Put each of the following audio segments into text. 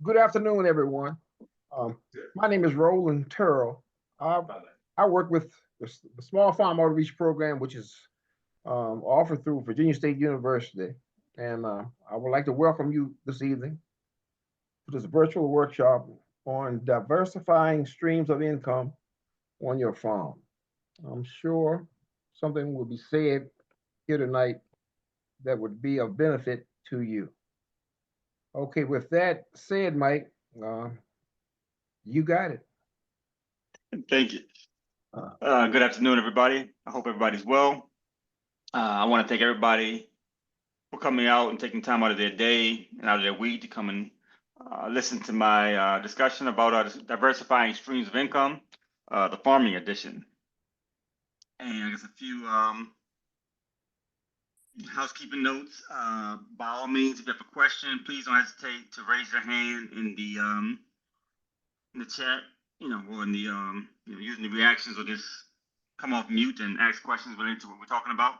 Good afternoon, everyone. Um, my name is Roland Turrell. I, I work with the Small Farm Outreach Program, which is offered through Virginia State University. And I would like to welcome you this evening to this virtual workshop on diversifying streams of income on your farm. I'm sure something will be said here tonight that would be of benefit to you. Okay, with that said, Mike, uh, you got it. Thank you. Uh, Good afternoon, everybody. I hope everybody's well. I want to thank everybody for coming out and taking time out of their day and out of their week to come and listen to my discussion about diversifying streams of income, the farming edition. And I guess a few housekeeping notes. By all means, if you have a question, please don't hesitate to raise your hand in the chat, or in the using the reactions, or just come off mute and ask questions related to what we're talking about,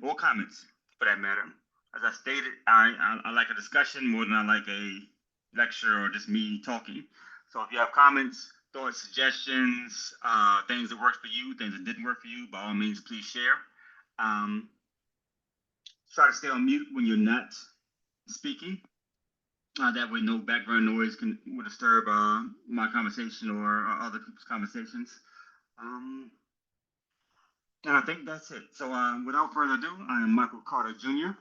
or comments for that matter. As I stated, I like a discussion more than I like a lecture or just me talking. So if you have comments, thoughts, suggestions, things that worked for you, things that didn't work for you, by all means, please share. Um, Try to stay on mute when you're not speaking. That way, no background noise would disturb my conversation or other people's conversations. Um, and I think that's it. So, without further ado, I am Michael Carter Jr.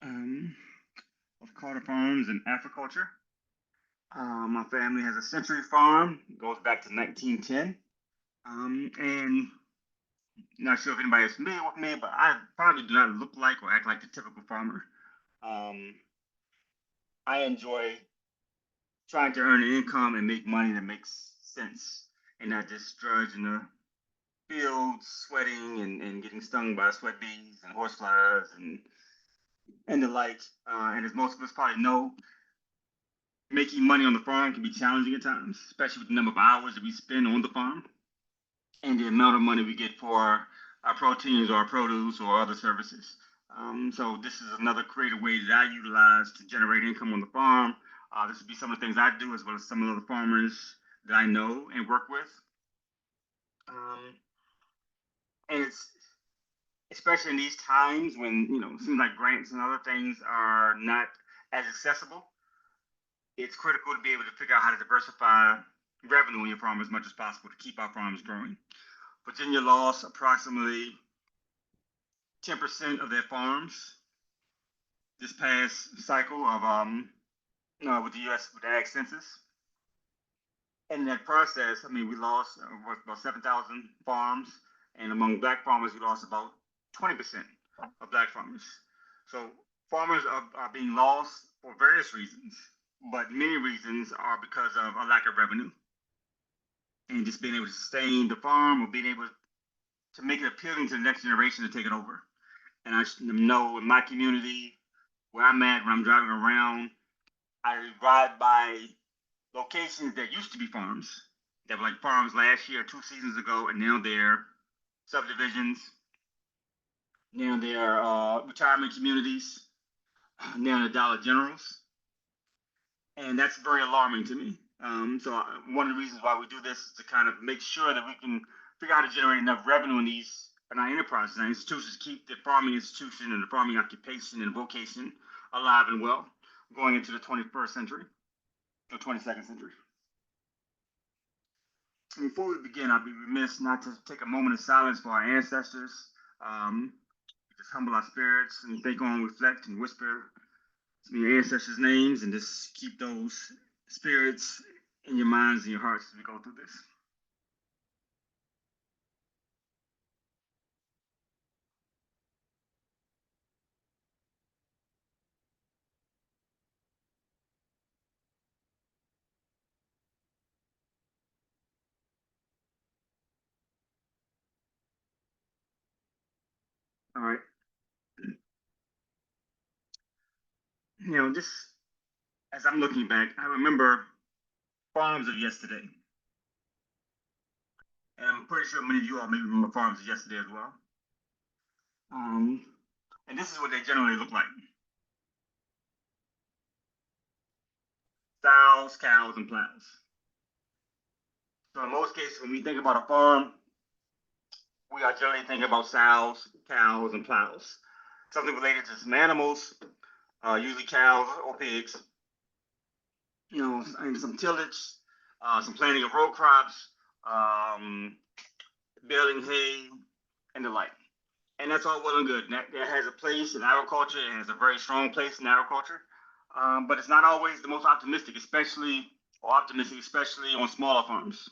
Um, of Carter Farms and Agriculture. My family has a century farm. It goes back to 1910. And not sure if anybody is familiar with me, but I probably do not look like or act like the typical farmer. Um, I enjoy trying to earn an income and make money that makes sense and not just drudge in the fields, sweating and getting stung by sweat bees and horseflies and the like. And as most of us probably know, making money on the farm can be challenging at times, especially with the number of hours that we spend on the farm and the amount of money we get for our proteins or our produce or other services. So this is another creative way that I utilize to generate income on the farm. This would be some of the things I do as well as some of the other farmers that I know and work with. Um, and it's especially in these times when it seems like grants and other things are not as accessible. It's critical to be able to figure out how to diversify revenue on your farm as much as possible to keep our farms growing. Virginia lost approximately 10% of their farms this past cycle of with the U.S. with the ag census. And in that process, I mean, we lost about 7,000 farms, and among black farmers, we lost about 20% of black farmers. So farmers are being lost for various reasons, but many reasons are because of a lack of revenue and just being able to sustain the farm or being able to make it appealing to the next generation to take it over. And I know in my community where I'm at, when I'm driving around, I ride by locations that used to be farms that were like farms last year, 2 seasons ago, and now they're subdivisions. Now they're retirement communities. Now they're Dollar Generals, and that's very alarming to me. So one of the reasons why we do this is to kind of make sure that we can figure out how to generate enough revenue in our enterprises, and our institutions, keep the farming institution and the farming occupation and vocation alive and well going into the 21st century or 22nd century. Before we begin, I'd be remiss not to take a moment of silence for our ancestors. Just humble our spirits and think on, reflect, and whisper some of your ancestors' names, and just keep those spirits in your minds and your hearts as we go through this. All right. Just as I'm looking back, I remember farms of yesterday. And I'm pretty sure many of you all may remember farms of yesterday as well. And this is what they generally look like. sows, cows, and plows. So in most cases, when we think about a farm, we are generally thinking about sows, cows, and plows. Something related to some animals, usually cows or pigs, and some tillage, some planting of row crops, baling hay, and the like. And that's all well and good. That has a place in agriculture. It has a very strong place in agriculture. But it's not always the most optimistic, especially on smaller farms,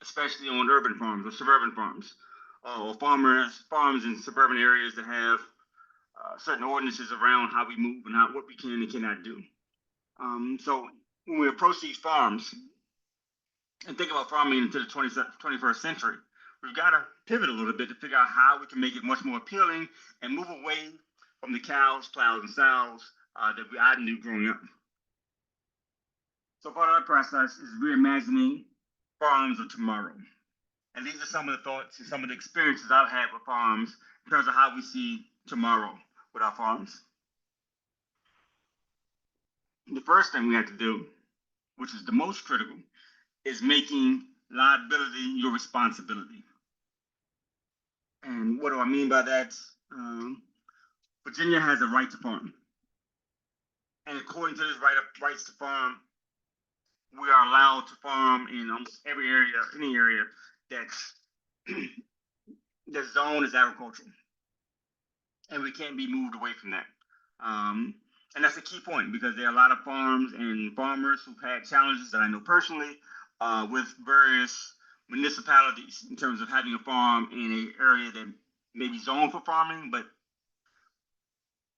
especially on urban farms or suburban farms, or farms in suburban areas that have certain ordinances around how we move and what we can and cannot do. So when we approach these farms and think about farming into the 21st century, we've got to pivot a little bit to figure out how we can make it much more appealing and move away from the cows, plows, and sows that I knew growing up. So part of that process is reimagining farms of tomorrow. And these are some of the thoughts and some of the experiences I've had with farms in terms of how we see tomorrow with our farms. The first thing we have to do, which is the most critical, is making liability your responsibility. And what do I mean by that? Virginia has a right to farm. And according to this rights to farm, we are allowed to farm in almost any area that's zoned as agricultural. And we can't be moved away from that. And that's a key point because there are a lot of farms and farmers who've had challenges that I know personally with various municipalities in terms of having a farm in an area that may be zoned for farming, but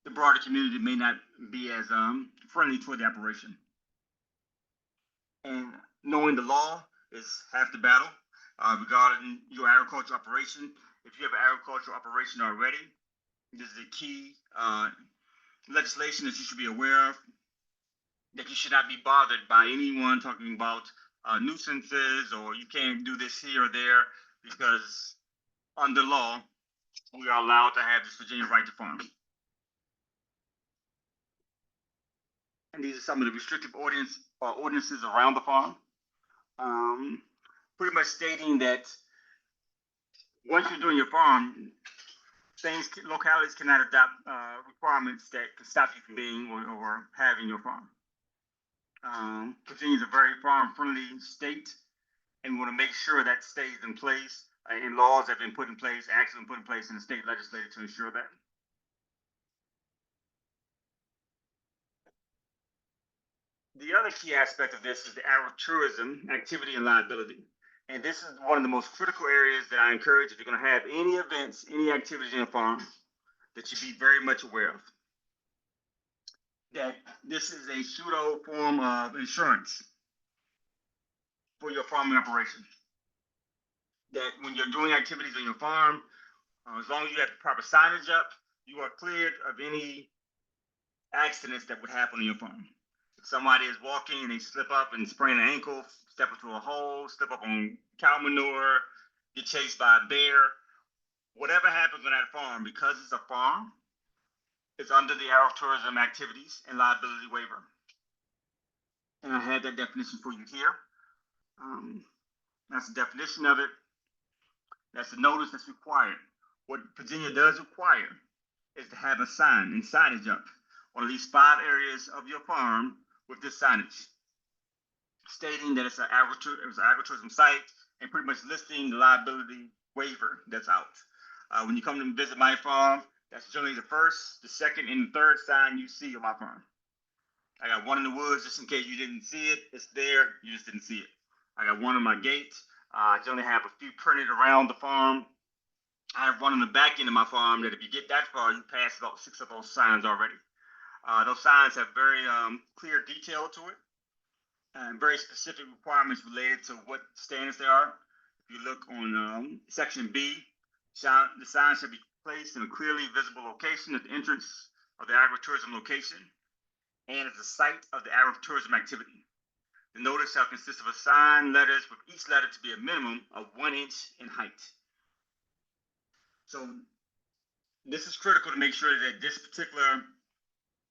the broader community may not be as friendly toward the operation. And knowing the law is half the battle regarding your agricultural operation. If you have an agricultural operation already, this is a key legislation that you should be aware of, that you should not be bothered by anyone talking about nuisances or you can't do this here or there, because under law, we are allowed to have this Virginia right to farm. And these are some of the restrictive ordinances around the farm, pretty much stating that once you're doing your farm, localities cannot adopt requirements that can stop you from being or having your farm. Virginia is a very farm-friendly state, and we want to make sure that stays in place, and laws have been put in place, acts have been put in place in the state legislature to ensure that. The other key aspect of this is the agritourism activity and liability. And this is one of the most critical areas that I encourage if you're going to have any events, any activities in a farm, that you be very much aware of. That this is a pseudo form of insurance for your farming operation. That when you're doing activities on your farm, as long as you have the proper signage up, you are cleared of any accidents that would happen on your farm. If somebody is walking and they slip up and sprain an ankle, step into a hole, step up on cow manure, get chased by a bear, whatever happens on that farm, because it's a farm, it's under the agritourism activities and liability waiver. And I had that definition for you here. That's the definition of it. That's the notice that's required. What Virginia does require is to have a sign and signage up on at least 5 areas of your farm with this signage, stating that it's an agritourism site and pretty much listing the liability waiver that's out. When you come to visit my farm, that's generally the first, the second, and the third sign you see on my farm. I got one in the woods just in case you didn't see it. It's there, you just didn't see it. I got one on my gate. I generally have a few printed around the farm. I have one on the back end of my farm that if you get that far, you pass about 6 of those signs already. Those signs have very clear detail to it and very specific requirements related to what standards they are. If you look on section B, the sign should be placed in a clearly visible location at the entrance of the agritourism location and at the site of the agritourism activity. The notice shall consist of a sign, letters, with each letter to be a minimum of 1 inch in height. So this is critical to make sure that this particular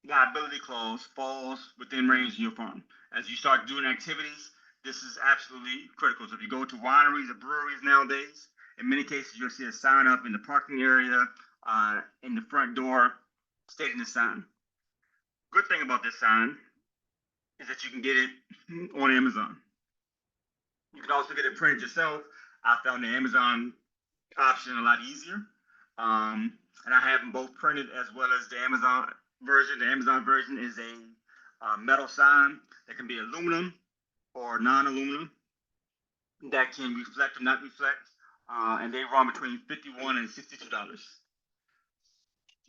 liability clause falls within range of your farm. As you start doing activities, this is absolutely critical. So if you go to wineries or breweries nowadays, in many cases you'll see a sign up in the parking area, in the front door, stating the sign. Good thing about this sign is that you can get it on Amazon. You can also get it printed yourself. I found the Amazon option a lot easier. And I have them both printed as well as the Amazon version. The Amazon version is a metal sign that can be aluminum or non-aluminum that can reflect or not reflect, and they run between $51 and $62.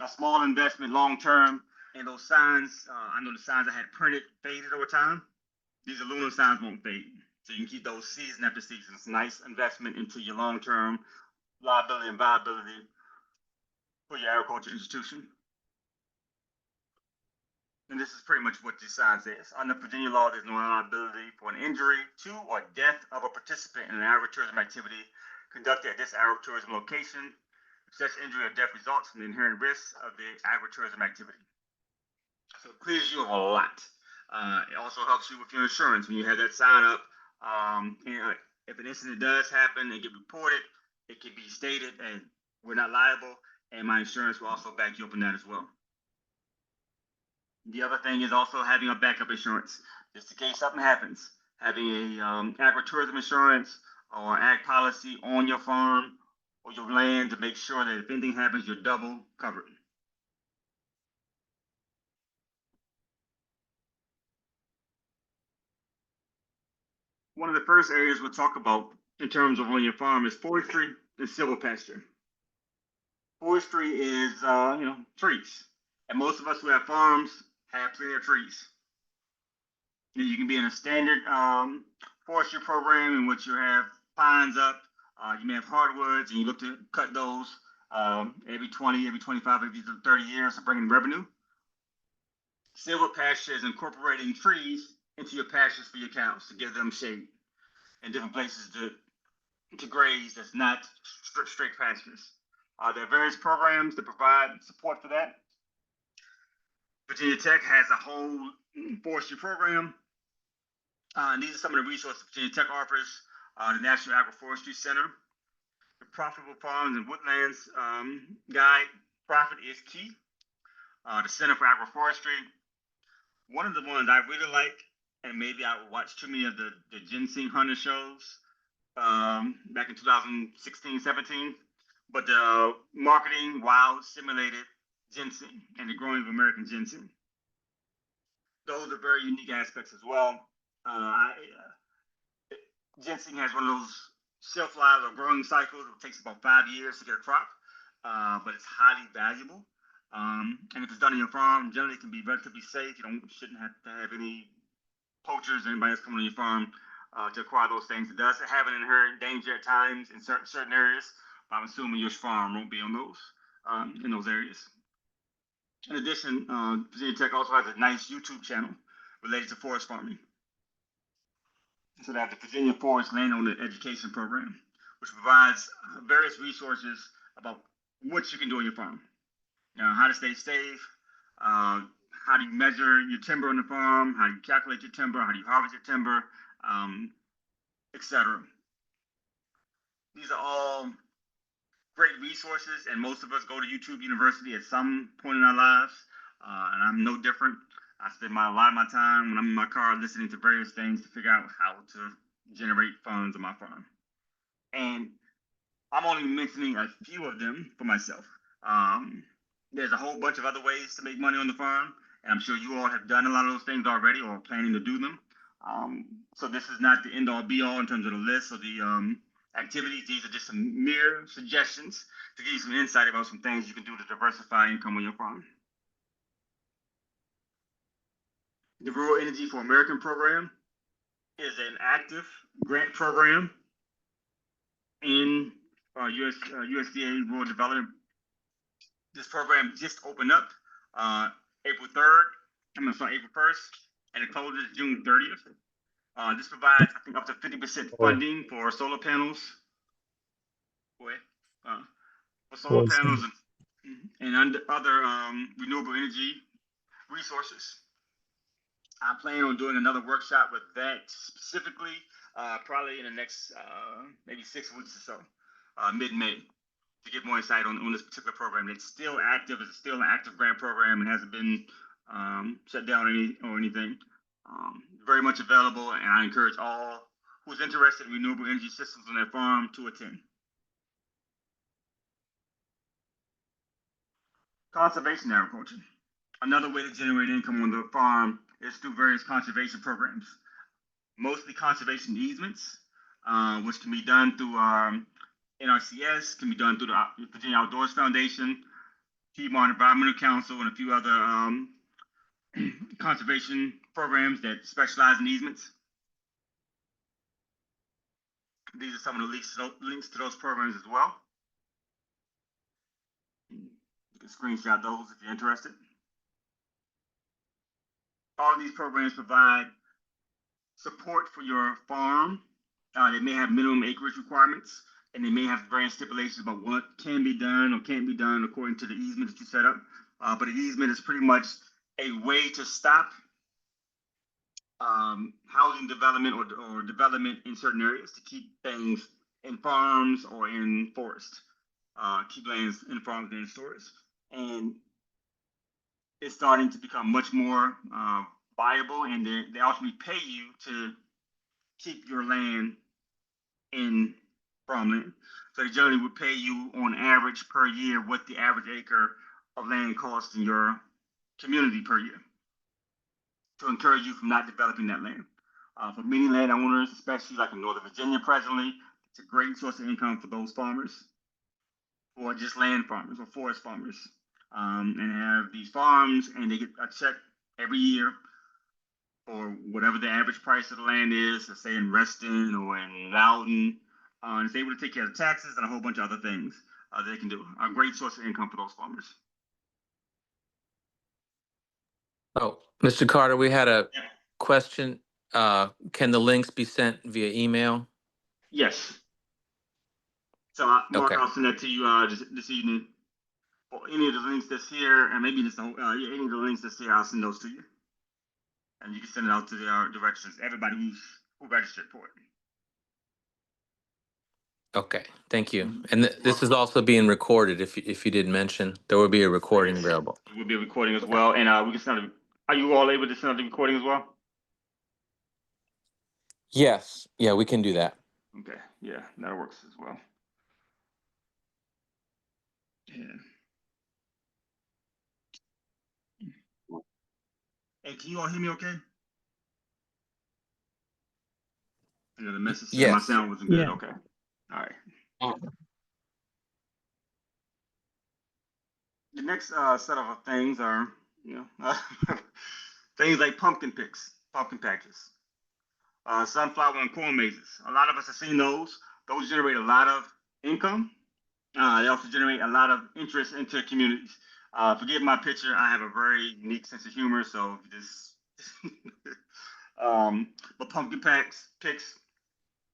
A small investment long term, and those signs, I know the signs I had printed faded over time. These aluminum signs won't fade, so you can keep those season after season. It's a nice investment into your long term liability and viability for your agriculture institution. And this is pretty much what the sign says. Under Virginia law, there's no liability for an injury to or death of a participant in an agritourism activity conducted at this agritourism location. If such injury or death results from the inherent risks of the agritourism activity. So it clears you of a lot. It also helps you with your insurance when you have that sign up. And if an incident does happen and get reported, it can be stated and we're not liable, and my insurance will also back you up on that as well. The other thing is also having a backup insurance, just in case something happens. Having a agritourism insurance or ag policy on your farm or your land to make sure that if anything happens, you're double covered. One of the first areas we'll talk about in terms of on your farm is forestry and silvopasture. Forestry is, trees. And most of us who have farms have plenty of trees. You can be in a standard forestry program in which you have pines up. You may have hardwoods, and you look to cut those every 20, every 25, every 30 years to bring in revenue. Silvopasture is incorporating trees into your pastures for your cows to give them shade and different places to graze that's not straight pastures. There are various programs that provide support for that. Virginia Tech has a whole forestry program. And these are some of the resources Virginia Tech offers. The National Agroforestry Center, the Profitable Farms and Woodlands Guide, Profit is Key, the Center for Agroforestry. One of the ones I really like, and maybe I watched too many of the ginseng hunter shows back in 2016, 17, but the Marketing Wild Simulated Ginseng and the Growing of American Ginseng. Those are very unique aspects as well. Ginseng has one of those shelf lives or growing cycles. It takes about 5 years to get a crop, but it's highly valuable. And if it's done on your farm, generally it can be relatively safe. You shouldn't have to have any poachers or anybody else coming on your farm to acquire those things. It does have an inherent danger at times in certain areas, but I'm assuming your farm won't be on those in those areas. In addition, Virginia Tech also has a nice YouTube channel related to forest farming. So they have the Virginia Forest Landowner Education Program, which provides various resources about what you can do on your farm. How to stay safe, how do you measure your timber on the farm, how do you calculate your timber, how do you harvest your timber, etc. These are all great resources, and most of us go to YouTube University at some point in our lives, and I'm no different. I spend a lot of my time when I'm in my car listening to various things to figure out how to generate funds on my farm. And I'm only mentioning a few of them for myself. There's a whole bunch of other ways to make money on the farm, and I'm sure you all have done a lot of those things already or are planning to do them. So this is not the end-all be-all in terms of the list or the activities. These are just some mere suggestions to give you some insight about some things you can do to diversify income on your farm. The Rural Energy for American program is an active grant program in USDA Rural Development. This program just opened up April 1st, and it closes June 30th. This provides, I think, up to 50% funding for solar panels. For solar panels and other renewable energy resources. I plan on doing another workshop with that specifically, probably in the next maybe 6 weeks or so, mid-May, to get more insight on this particular program. It's still active. It's still an active grant program. It hasn't been shut down or anything. Very much available, and I encourage all who's interested in renewable energy systems on their farm to attend. Conservation agriculture. Another way to generate income on the farm is through various conservation programs, mostly conservation easements, which can be done through NRCS, can be done through the Virginia Outdoors Foundation, Piedmont Environmental Council, and a few other conservation programs that specialize in easements. These are some of the links to those programs as well. You can screenshot those if you're interested. All of these programs provide support for your farm. They may have minimum acreage requirements, and they may have various stipulations about what can be done or can't be done according to the easement that you set up. But an easement is pretty much a way to stop housing development or development in certain areas, to keep things in farms or in forests, keep lands in farms and in stores. And it's starting to become much more viable, and they ultimately pay you to keep your land in farmland. So they generally would pay you on average per year what the average acre of land costs in your community per year, to encourage you from not developing that land. For many landowners, especially like in Northern Virginia presently, it's a great source of income for those farmers, or just land farmers or forest farmers, and have these farms, and they get a check every year for whatever the average price of the land is, let's say in Reston or in Loudon, and it's able to take care of taxes and a whole bunch of other things they can do. A great source of income for those farmers. Oh, Mr. Carter, we had a question. Can the links be sent via email? Yes. So, Mark, Okay. I'll send that to you this evening. Or any of the links that's here, and maybe just any of the links that's here, I'll send those to you. And you can send it out to the registrants, everybody who registered for it. Okay, thank you. And this is also being recorded. If you did mention, there will be a recording available. There will be a recording as well, and we can send it. Are you all able to send out the recording as well? Yes, yeah, we can do that. Okay, yeah, that works as well. Yeah. Hey, can you all hear me okay? I got a message saying my sound wasn't good. Yeah. Okay. All right. The next set of things are, things like pumpkin patches, sunflower and corn mazes. A lot of us have seen those. Those generate a lot of income. They also generate a lot of interest into communities. Forgive my picture. I have a very unique sense of humor, so just but pumpkin picks,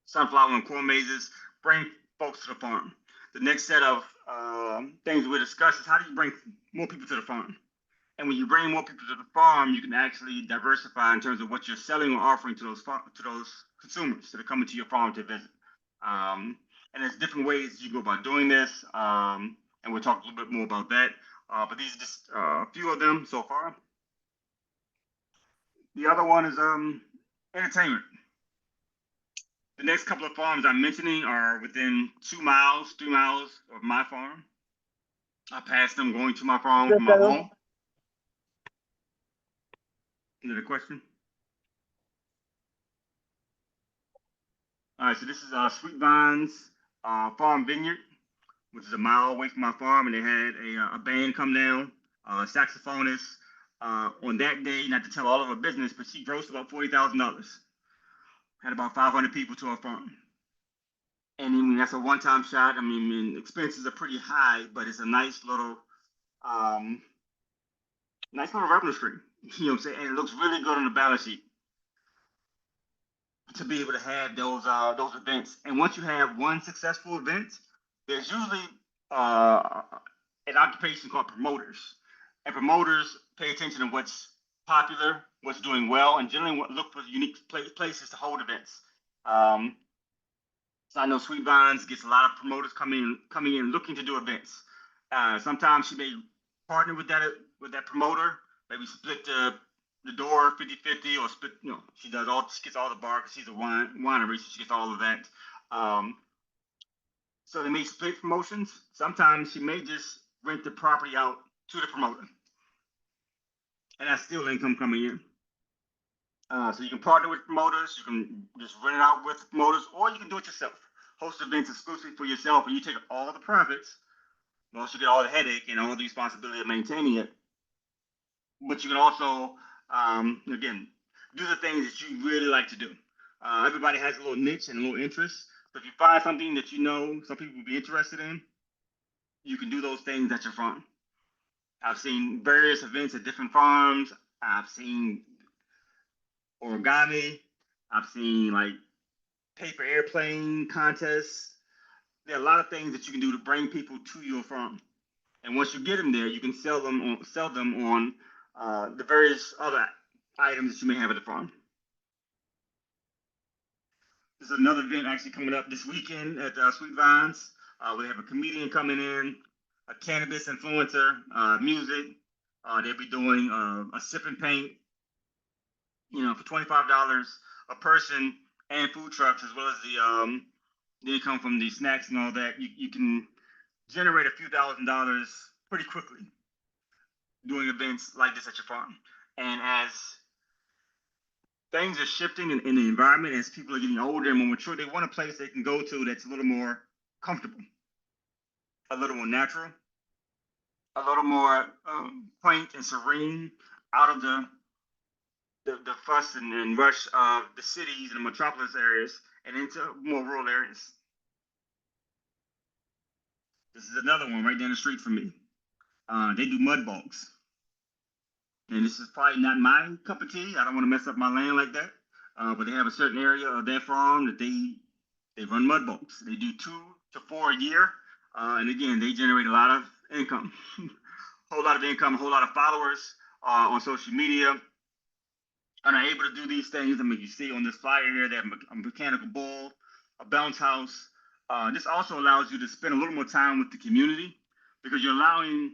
sunflower and corn mazes bring folks to the farm. The next set of things we'll discuss is how do you bring more people to the farm? And when you bring more people to the farm, you can actually diversify in terms of what you're selling or offering to those consumers that are coming to your farm to visit. And there's different ways you go about doing this, and we'll talk a little bit more about that. But these are just a few of them so far. The other one is entertainment. The next couple of farms I'm mentioning are within 2 miles, 3 miles of my farm. I pass them going to my farm from my home. Is there a question? All right, so this is Sweet Vine's Farm Vineyard, which is a mile away from my farm, and they had a band come down, saxophonist. On that day, not to tell all of her business, but she grossed about $40,000. Had about 500 people to her farm. And I mean, that's a one-time shot. I mean, expenses are pretty high, but it's a nice little revenue stream. You know what I'm saying? And it looks really good on the balance sheet to be able to have those events. And once you have one successful event, there's usually an occupation called promoters. And promoters pay attention to what's popular, what's doing well, and generally look for unique places to hold events. So I know Sweet Vines gets a lot of promoters coming in looking to do events. Sometimes she may partner with that promoter, maybe split the door 50-50 or split, she gets all the bar because she's a winery, so she gets all of that. So they may split promotions. Sometimes she may just rent the property out to the promoter. And that's still income coming in. So you can partner with promoters, you can just rent it out with promoters, or you can do it yourself. Host events exclusively for yourself, and you take all the profits. You also get all the headache and all the responsibility of maintaining it. But you can also, again, do the things that you really like to do. Everybody has a little niche and a little interest. So if you find something that some people will be interested in, you can do those things at your farm. I've seen various events at different farms. I've seen origami. I've seen like paper airplane contests. There are a lot of things that you can do to bring people to your farm. And once you get them there, you can sell them on the various other items that you may have at the farm. There's another event actually coming up this weekend at Sweet Vines. We have a comedian coming in, a cannabis influencer, music. They'll be doing a sip and paint, for $25 a person, and food trucks, as well as the income from the snacks and all that. You can generate a few $1,000s pretty quickly doing events like this at your farm. And as things are shifting in the environment, as people are getting older and more mature, they want a place they can go to that's a little more comfortable, a little more natural, a little more quaint and serene, out of the fuss and rush of the cities and the metropolis areas and into more rural areas. This is another one right down the street from me. They do mud bogs. And this is probably not my cup of tea. I don't want to mess up my land like that. But they have a certain area of their farm that they run mud bogs. They do 2 to 4 a year. And again, they generate a lot of income, a whole lot of income, a whole lot of followers on social media. And are able to do these things. I mean, you see on this flyer here, they have a mechanical bull, a bounce house. This also allows you to spend a little more time with the community because you're allowing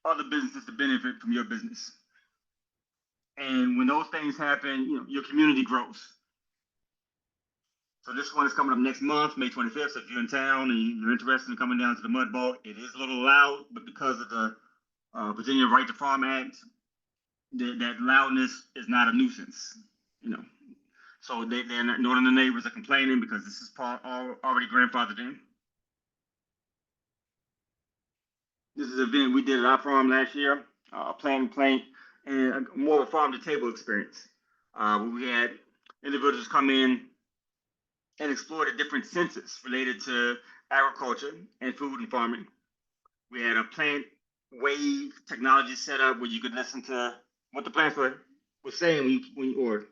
other businesses to benefit from your business. And when those things happen, your community grows. So this one is coming up next month, May 25th. So if you're in town and you're interested in coming down to the mud bog, it is a little loud, but because of the Virginia Right to Farm Act, that loudness is not a nuisance, So they're not, none of the neighbors are complaining because this is already grandfathered in. This is an event we did at our farm last year, planting plant, and more of a farm to table experience. We had individuals come in and explore the different senses related to agriculture and food and farming. We had a plant wave technology set up where you could listen to what the plants were saying or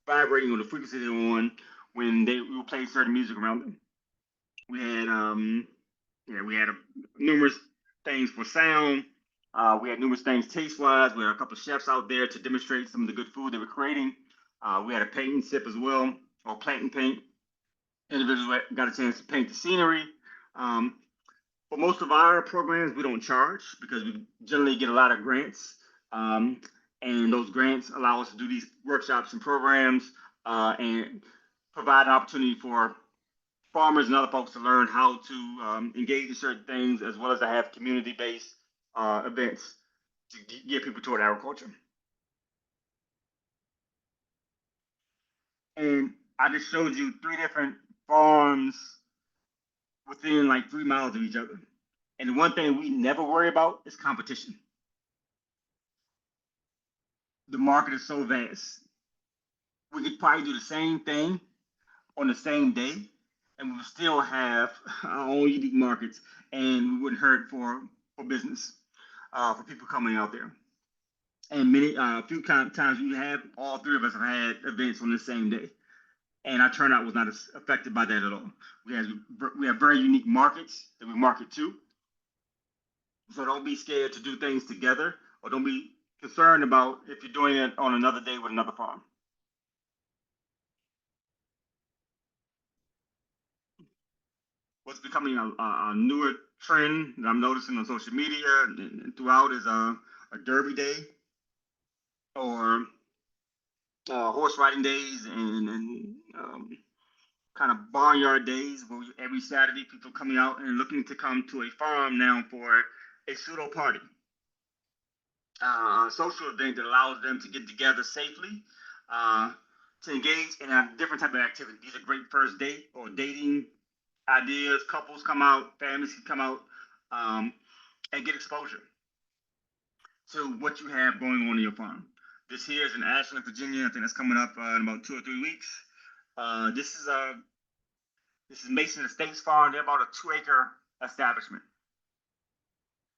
vibrating on the frequency they were on when they were playing certain music around them. We had numerous things for sound. We had numerous things taste-wise. We had a couple of chefs out there to demonstrate some of the good food they were creating. We had a paint and sip as well, or plant and paint. Individuals got a chance to paint the scenery. For most of our programs, we don't charge because we generally get a lot of grants. And those grants allow us to do these workshops and programs and provide an opportunity for farmers and other folks to learn how to engage in certain things, as well as to have community-based events to get people toward agriculture. And I just showed you 3 different farms within like 3 miles of each other. And the one thing we never worry about is competition. The market is so vast. We could probably do the same thing on the same day, and we would still have our own unique markets, and we wouldn't hurt for business, for people coming out there. And a few times we have, all 3 of us have had events on the same day, and our turnout was not affected by that at all. We have very unique markets that we market to, so don't be scared to do things together, or don't be concerned about if you're doing it on another day with another farm. What's becoming a newer trend that I'm noticing on social media and throughout is a derby day or horse riding days and kind of barnyard days where every Saturday people coming out and looking to come to a farm now for a pseudo party, a social event that allows them to get together safely, uh, to engage in a different type of activity. These are great first date or dating ideas. Couples come out, families can come out, and get exposure to what you have going on in your farm. This here is in Ashland, Virginia. I think that's coming up in about 2 or 3 weeks. This is Mason Estates Farm. They're about a 2-acre establishment,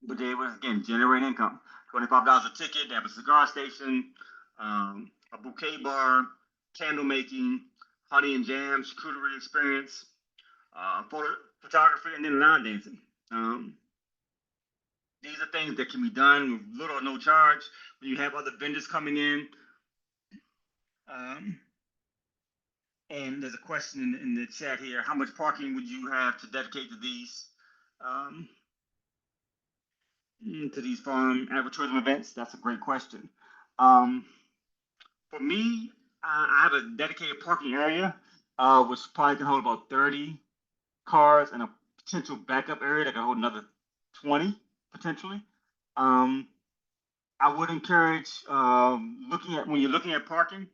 but they was again generate income. $25 a ticket. They have a cigar station, a bouquet bar, candle making, honey and jam, charcuterie experience, photo photography, and then line dancing. These are things that can be done with little or no charge. When you have other vendors coming in, and there's a question in the chat here: how much parking would you have to dedicate um, to these farm agritourism events? That's a great question. For me, I have a dedicated parking area, which probably can hold about 30 cars and a potential backup area that can hold another 20 potentially. I would encourage looking at when you're looking at parking,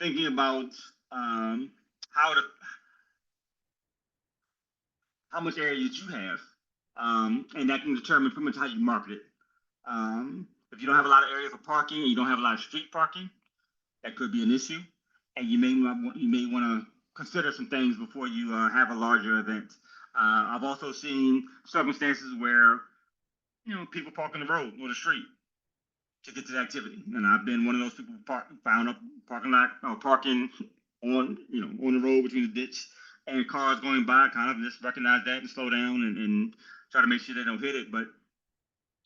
thinking about how to how much area that you have, and that can determine pretty much how you market it. If you don't have a lot of area for parking and you don't have a lot of street parking, that could be an issue, and you may want to consider some things before you have a larger event. I've also seen circumstances where people park on the road or the street to get to the activity, and I've been one of those people found up parking lot or parking on the road between the ditch and cars going by, kind of just recognize that and slow down and try to make sure they don't hit it. But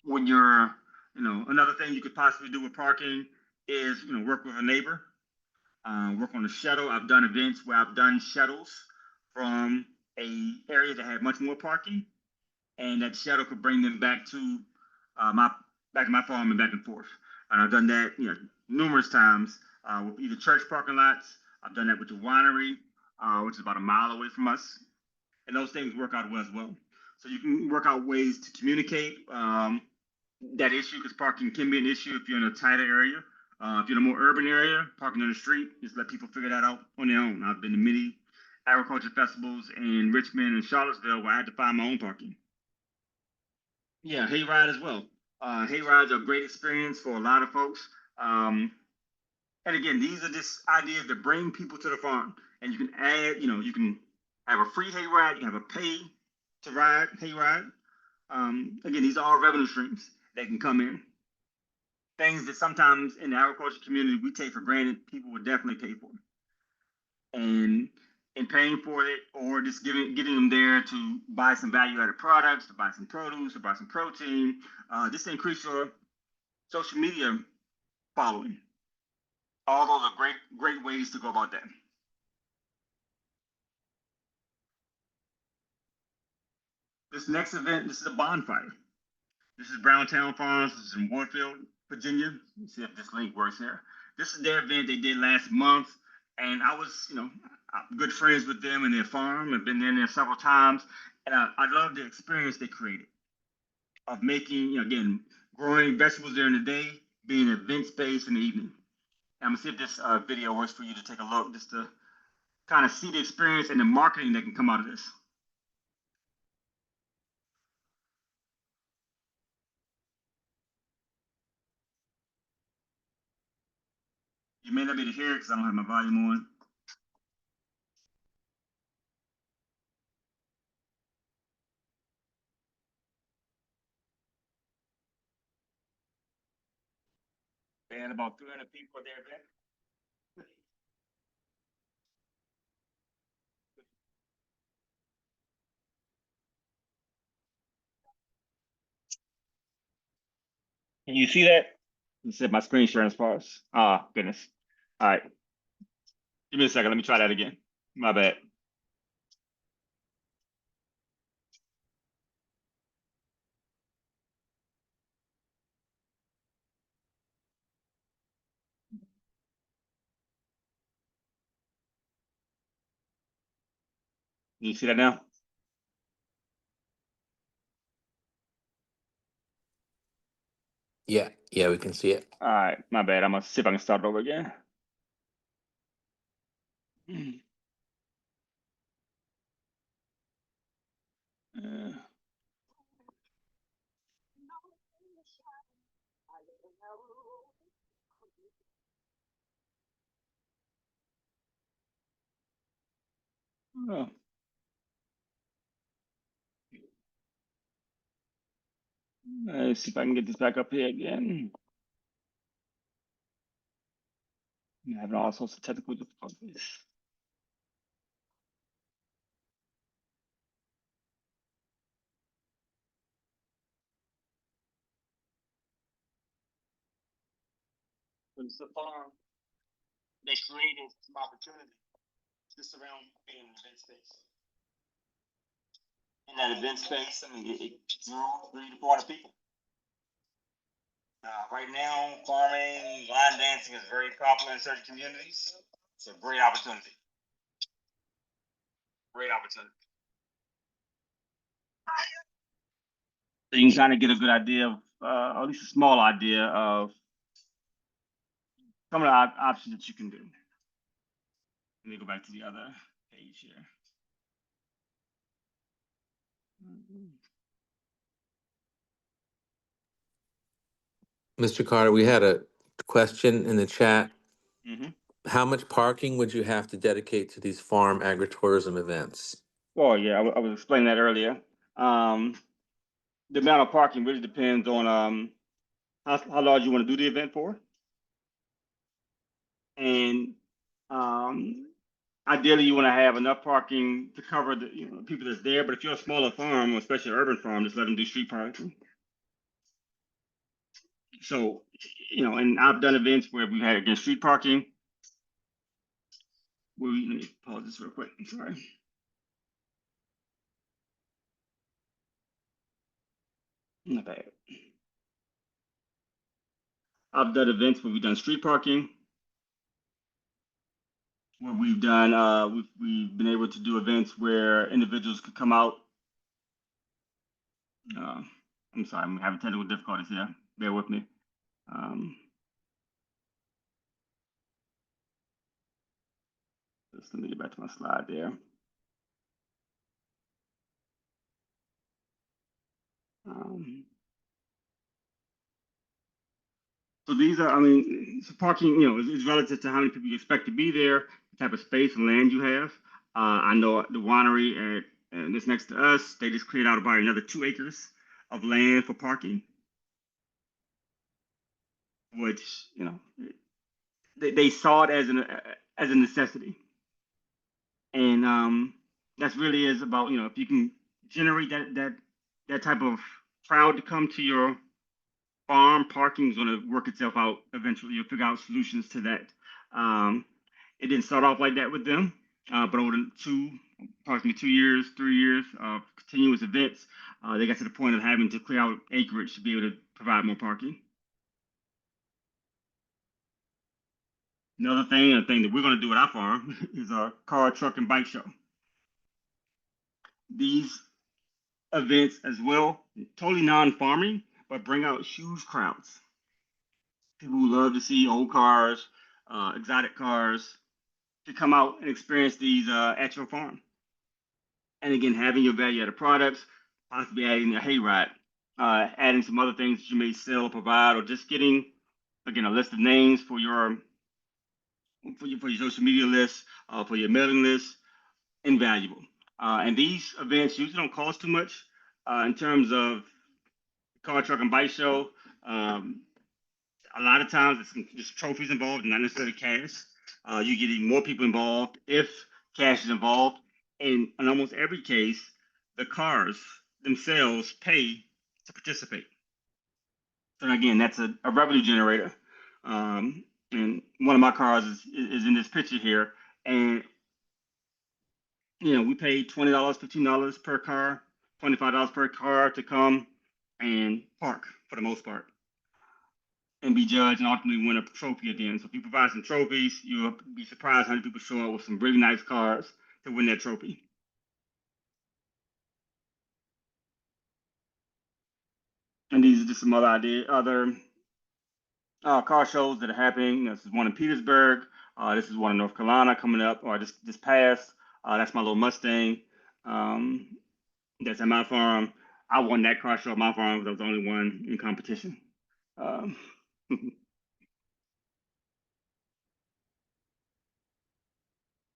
when you're another thing you could possibly do with parking is work with a neighbor, work on a shuttle. I've done events where I've done shuttles from a area that had much more parking, and that shuttle could bring them back to my farm and back and forth. And I've done that numerous times with either church parking lots. I've done that with the winery, which is about a mile away from us, and those things work out well as well. So you can work out ways to communicate that issue, because parking can be an issue if you're in a tighter area. If you're in a more urban area, parking on the street, just let people figure that out on their own. I've been to many agriculture festivals in Richmond and Charlottesville where I had to find my own parking. Yeah, hayride as well. Hayrides are a great experience for a lot of folks. And again, these are just ideas that bring people to the farm. And you can add, you can have a free hayride, you can have a pay to ride hayride. Again, these are all revenue streams that can come in. Things that sometimes in the agriculture community we take for granted, people would definitely pay for. And in paying for it, or just getting them there to buy some value-added products, to buy some produce, to buy some protein, just to increase your social media following. All those are great ways to go about that. This next event, this is a bonfire. This is Browntown Farms. This is in Warfield, Virginia. Let's see if this link works here. This is their event they did last month, and I was, I'm good friends with them and their farm. I've been in there several times, and I love the experience they created of making, again, growing vegetables during the day, being an event space in the evening. And I'm gonna see if this video works for you to take a look, just to kind of see the experience and the marketing that can come out of this. You may not be able to hear it because I don't have my volume on. They had about 300 people at their event. Can you see that? You said my screen sharing is paused. Ah, goodness. All right. Give me a second. Let me try that again. My bad. Can you see that now? Yeah, we can see it. All right. My bad. I'm going to see if I can start over again. Uh, oh. Let's see if I can get this back up here again. I'm having all sorts of technical difficulties. It's a farm. They created some opportunity just around being an event space. In that event space, I mean, it drew 300 to 400 people. Right now, farming, line dancing is very popular in certain communities. It's a great opportunity. Great opportunity. So you can kind of get a good idea of, or at least a small idea of some of the options that you can do. Let me go back to the other page here. Mr. Carter, we had a question in the chat. Mm-hmm. How much parking would you have to dedicate to these farm agritourism events? Well, yeah, I was explaining that earlier. The amount of parking really depends on how large you want to do the event for. And ideally, you want to have enough parking to cover the people that's there. But if you're a smaller farm, especially an urban farm, just let them do street parking. So, and I've done events where we had against street parking. Let me pause this real quick. I'm sorry. Not bad. I've done events where we've done street parking. Where we've done, we've been able to do events where individuals could come out. I'm sorry, I'm having technical difficulties here. Bear with me. Just let me get back to my slide there. So these are, so parking, is relative to how many people you expect to be there, the type of space and land you have. I know the winery that's next to us, they just cleared out about another 2 acres of land for parking, which, they saw it as a necessity. And that's really is about, if you can generate that type of crowd to come to your farm, parking is going to work itself out eventually. You'll figure out solutions to that. It didn't start off like that with them, but over approximately 2 years, 3 years of continuous events, they got to the point of having to clear out acreage to be able to provide more parking. Another thing, that we're going to do at our farm is our car, truck, and bike show. These events as well, totally non-farming, but bring out huge crowds. People who love to see old cars, exotic cars, to come out and experience these at your farm. And again, having your value-added products, possibly adding a hayride, adding some other things that you may sell or provide, or just getting, again, a list of names for your social media list, for your mailing list, invaluable. And these events usually don't cost too much in terms of car, truck, and bike show. A lot of times it's just trophies involved, not necessarily cash. You're getting more people involved if cash is involved. And in almost every case, the cars themselves pay to participate. So again, that's a revenue generator. And one of my cars is in this picture here. And we paid $20, $15 per car, $25 per car to come and park for the most part and be judged and ultimately win a trophy at the end. So if you provide some trophies, you'll be surprised how many people show up with some really nice cars to win that trophy. And these are just some other car shows that are happening. This is one in Petersburg. This is one in North Carolina coming up, or this past. That's my little Mustang. That's at my farm. I won that car show at my farm because I was the only one in competition. Um,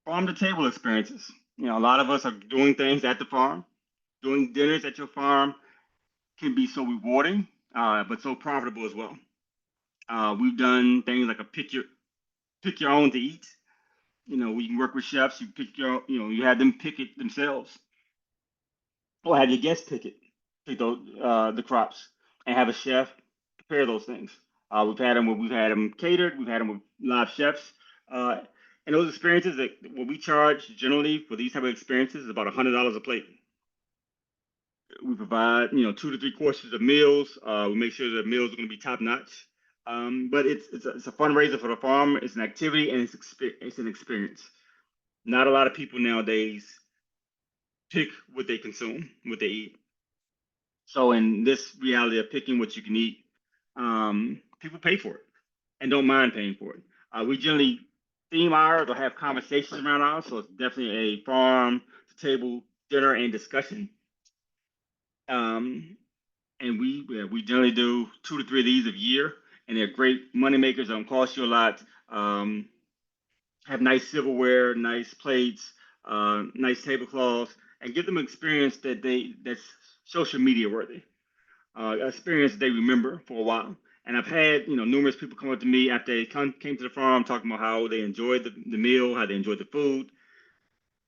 farm to table experiences. A lot of us are doing things at the farm. Doing dinners at your farm can be so rewarding, but so profitable as well. We've done things like a pick your own to eat. We can work with chefs. You pick you have them pick it themselves, or have your guests pick those the crops, and have a chef prepare those things. We've had them catered. We've had them with live chefs. And those experiences, that what we charge generally for these type of experiences is about $100 a plate. We provide 2 to 3 courses of meals. We make sure the meals are going to be top notch. But it's a fundraiser for the farm. It's an activity and it's an experience. Not a lot of people nowadays pick what they consume, what they eat. So in this reality of picking what you can eat, people pay for it and don't mind paying for it. We generally theme ours or have conversations around ours, so it's definitely a farm to table dinner and discussion. And we generally do 2 to 3 of these a year, and they're great money makers. Don't cost you a lot. Have nice silverware, nice plates, nice tablecloths, and give them an experience that's social media worthy. Experience they remember for a while. And I've had numerous people come up to me after they came to the farm talking about how they enjoyed the meal, how they enjoyed the food.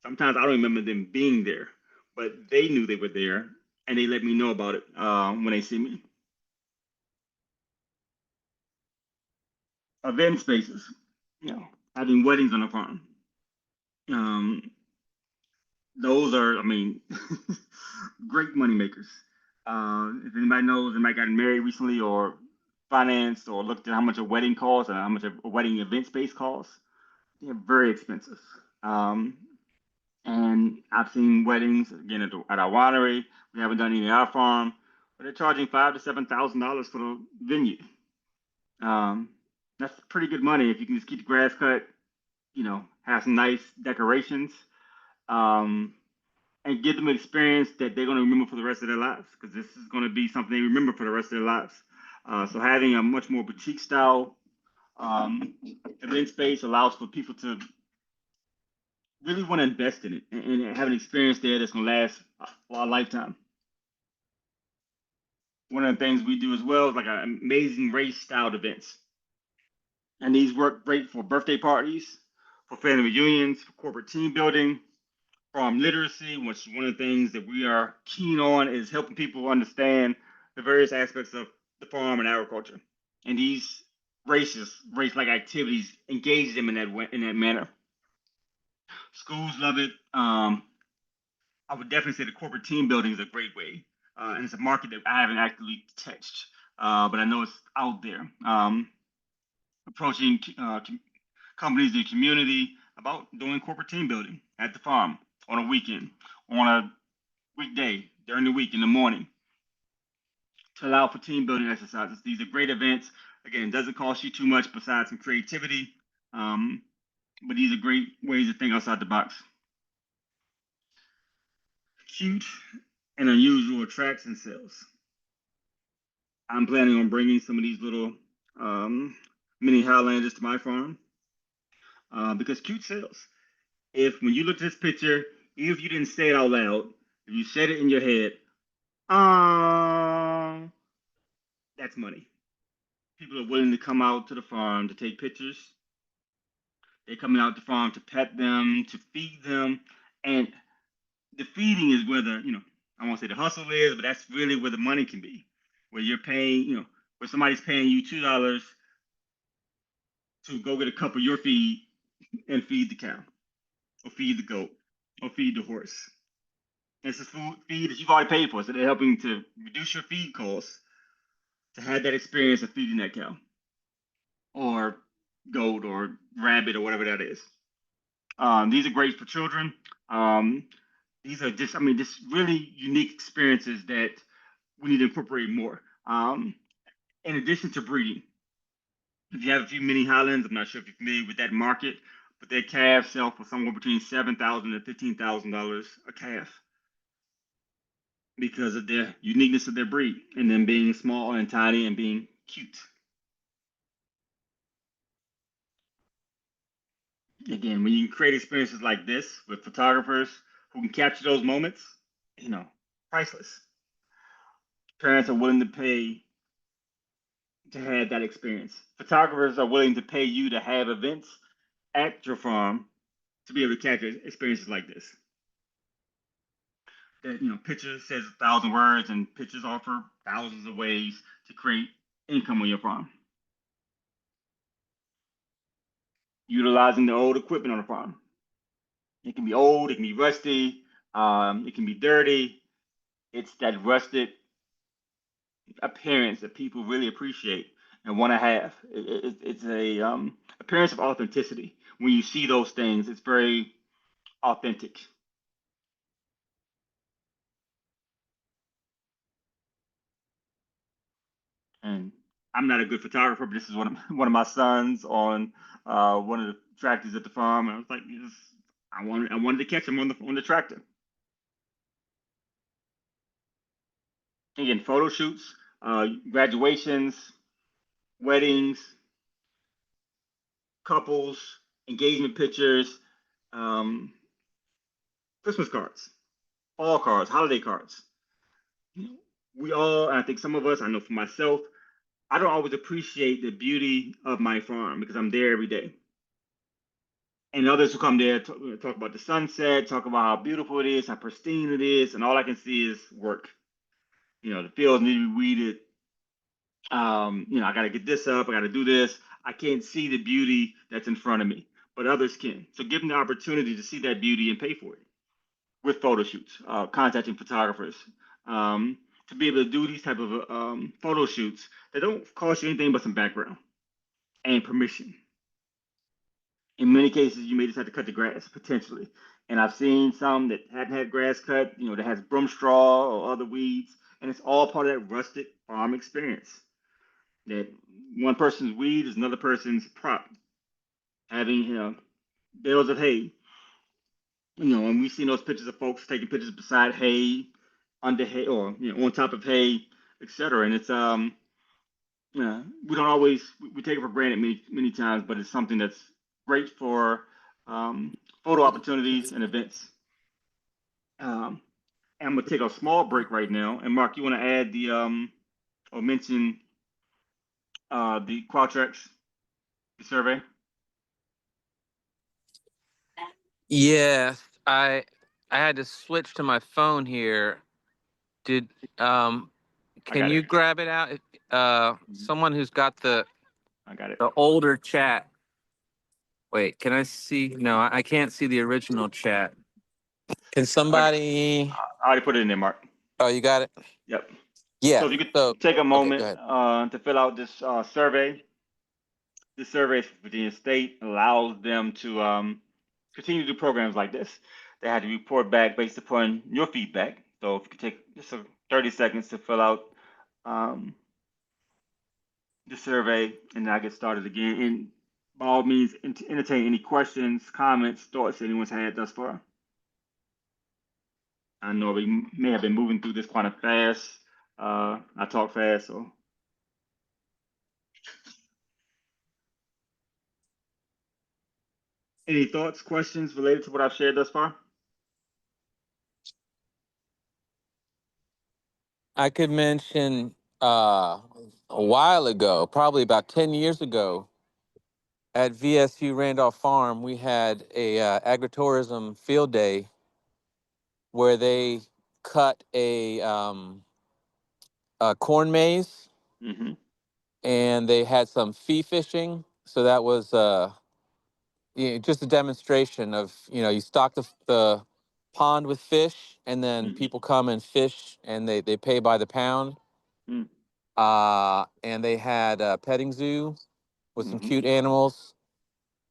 Sometimes I don't remember them being there, but they knew they were there, and they let me know about it when they see me. Event spaces, having weddings on the farm. Um, those are, I mean, great money makers. If anybody knows, anybody got married recently or financed or looked at how much a wedding costs and how much a wedding event space costs, they're very expensive. And I've seen weddings again at our winery. We haven't done any at our farm, but they're charging $5,000 to $7,000 for the venue. That's pretty good money if you can just keep the grass cut, have some nice decorations, and give them an experience that they're going to remember for the rest of their lives, because this is going to be something they remember for the rest of their lives. So having a much more boutique style event space allows for people to really want to invest in it and have an experience there that's going to last a lifetime. One of the things we do as well is like an amazing race styled events. And these work great for birthday parties, for family reunions, for corporate team building, farm literacy, which is one of the things that we are keen on is helping people understand the various aspects of the farm and agriculture. And these race-like activities engage them in that manner. Schools love it. I would definitely say the corporate team building is a great way. And it's a market that I haven't actively touched, but I know it's out there. Approaching companies in the community about doing corporate team building at the farm on a weekend, on a weekday, during the week, in the morning, to allow for team building exercises. These are great events. Again, it doesn't cost you too much besides some creativity, but these are great ways to think outside the box. Cute and unusual attraction sales. I'm planning on bringing some of these little mini Highlanders to my farm because cute sells. If when you look at this picture, even if you didn't say it out loud, if you said it in your head, that's money. People are willing to come out to the farm to take pictures. They're coming out to the farm to pet them, to feed them, and the feeding is where I won't say the hustle is, but that's really where the money can be, where you're paying, where somebody's paying you $2 to go get a cup of your feed and feed the cow, or feed the goat, or feed the horse. It's a feed that you've already paid for, so they're helping to reduce your feed costs to have that experience of feeding that cow, or goat, or rabbit, or whatever that is. These are great for children. These are just really unique experiences that we need to incorporate more. In addition to breeding, if you have a few mini Highlands, I'm not sure if you're familiar with that market, but their calves sell for somewhere between $7,000 and $15,000 a calf because of the uniqueness of their breed and them being small and tiny and being cute. Again, when you create experiences like this with photographers who can capture those moments, priceless. Parents are willing to pay to have that experience. Photographers are willing to pay you to have events at your farm to be able to capture experiences like this. That pictures says 1,000 words, and pictures offer thousands of ways to create income on your farm. Utilizing the old equipment on the farm. It can be old, it can be rusty, it can be dirty. It's that rusted appearance that people really appreciate and want to have. It's a appearance of authenticity. When you see those things, it's very authentic. And I'm not a good photographer, but this is one of my sons on one of the tractors at the farm, and I was like, I wanted to catch him on the tractor. Again, photo shoots, graduations, weddings, couples, engagement pictures, Christmas cards, fall cards, holiday cards. We all, and I think some of us, I know for myself, I don't always appreciate the beauty of my farm because I'm there every day. And others who come there talk about the sunset, talk about how beautiful it is, how pristine it is, and all I can see is work. The fields need to be weeded. I got to get this up. I got to do this. I can't see the beauty that's in front of me, but others can. So give them the opportunity to see that beauty and pay for it with photo shoots, contacting photographers, to be able to do these type of photo shoots that don't cost you anything but some background and permission. In many cases, you may just have to cut the grass potentially. And I've seen some that hadn't had grass cut, that has broom straw or other weeds, and it's all part of that rustic farm experience. That one person's weed is another person's prop. Having bales of hay, and we've seen those pictures of folks taking pictures beside hay, under hay, or on top of hay, etc. And it's we don't always we take it for granted many times, but it's something that's great for photo opportunities and events. I'm gonna take a small break right now. And Mark, you want to add or mention the Qualtrics, the survey? Yes, I had to switch to my phone here. Did I can got it. you grab it out? Someone who's got I got it. the older chat. Wait, can I see? No, I can't see the original chat. Can somebody? I already put it in there, Mark. Oh, you got it? Yep. Yeah. So if you could So take a okay, go moment ahead. to fill out this survey. This survey for Virginia State allows them to continue to do programs like this. They had to report back based upon your feedback. So if you could take just 30 seconds to fill out the survey, and then I get started again. And by all means, entertain any questions, comments, thoughts anyone's had thus far. I know we may have been moving through this quite a fast. I talk fast, so. Any thoughts, questions related to what I've shared thus far? I could mention a while ago, probably about 10 years ago, at VSU Randolph Farm, we had a agritourism field day where they cut a corn maze Mm-hmm. and they had some fee fishing. So that was just a demonstration of, you stock the pond with fish, and then people come and fish, and they pay by the pound. Mm. And they had a petting zoo with some Mm-hmm. cute animals.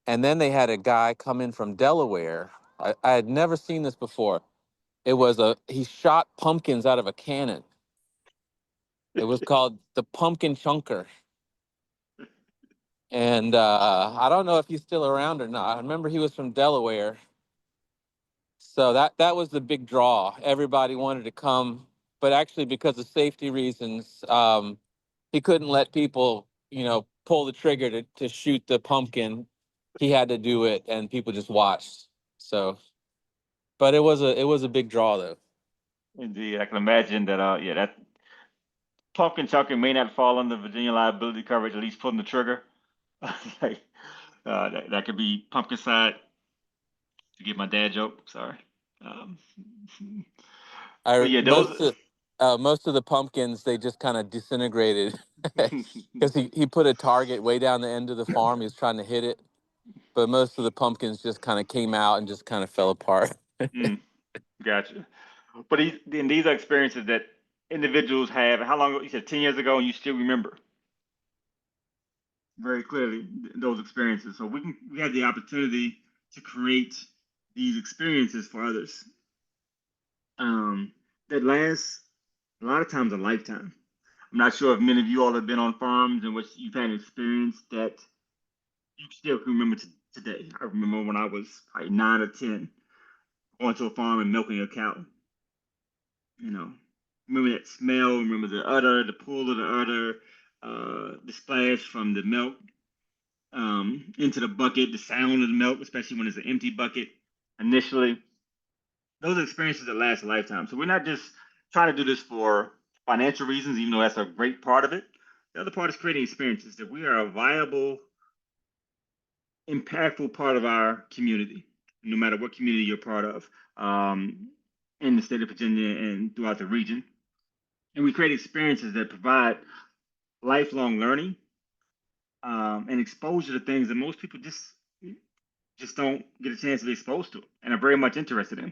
And then they had a guy come in from Delaware. I had never seen this before. He shot pumpkins out of a cannon. It was called the Pumpkin Chunker. And I don't know if he's still around or not. I remember he was from Delaware. So that was the big draw. Everybody wanted to come, but actually because of safety reasons, he couldn't let people, pull the trigger to shoot the pumpkin. He had to do it, and people just watched. So, but it was a big draw though. Indeed, I can imagine that. Yeah, that pumpkin chunking may not fall under Virginia liability coverage, at least pulling the trigger. Like, that could be pumpkin side. To get my dad joke, sorry. Um, but I yeah, most those. of most of the pumpkins, they just kind of disintegrated because he put a target way down the end of the farm. He was trying to hit it, but most of the pumpkins just kind of came out and just kind of fell apart. Mm, gotcha. But these are experiences that individuals have. How long ago? You said 10 years ago, and you still remember very clearly those experiences. So we have the opportunity to create these experiences for others that last a lot of times a lifetime. I'm not sure if many of you all have been on farms in which you've had an experience that you still can remember today. I remember when I was like 9 or 10, going to a farm and milking a cow. You know, remember that smell, remember the udder, the pull of the udder, the splash from the milk into the bucket, the sound of the milk, especially when it's an empty bucket initially. Those are experiences that last a lifetime. So we're not just trying to do this for financial reasons, even though that's a great part of it. The other part is creating experiences that we are a viable, impactful part of our community, no matter what community you're part of in the state of Virginia and throughout the region. And we create experiences that provide lifelong learning and exposure to things that most people just don't get a chance to be exposed to and are very much interested in.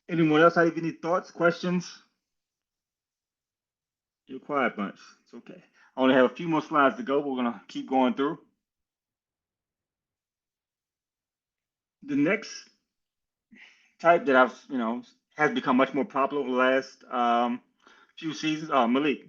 Anyone else have any thoughts, questions? You're a quiet bunch. It's okay. I only have a few more slides to go. We're gonna keep going through. The next type that has become much more popular over the last few seasons. Malik.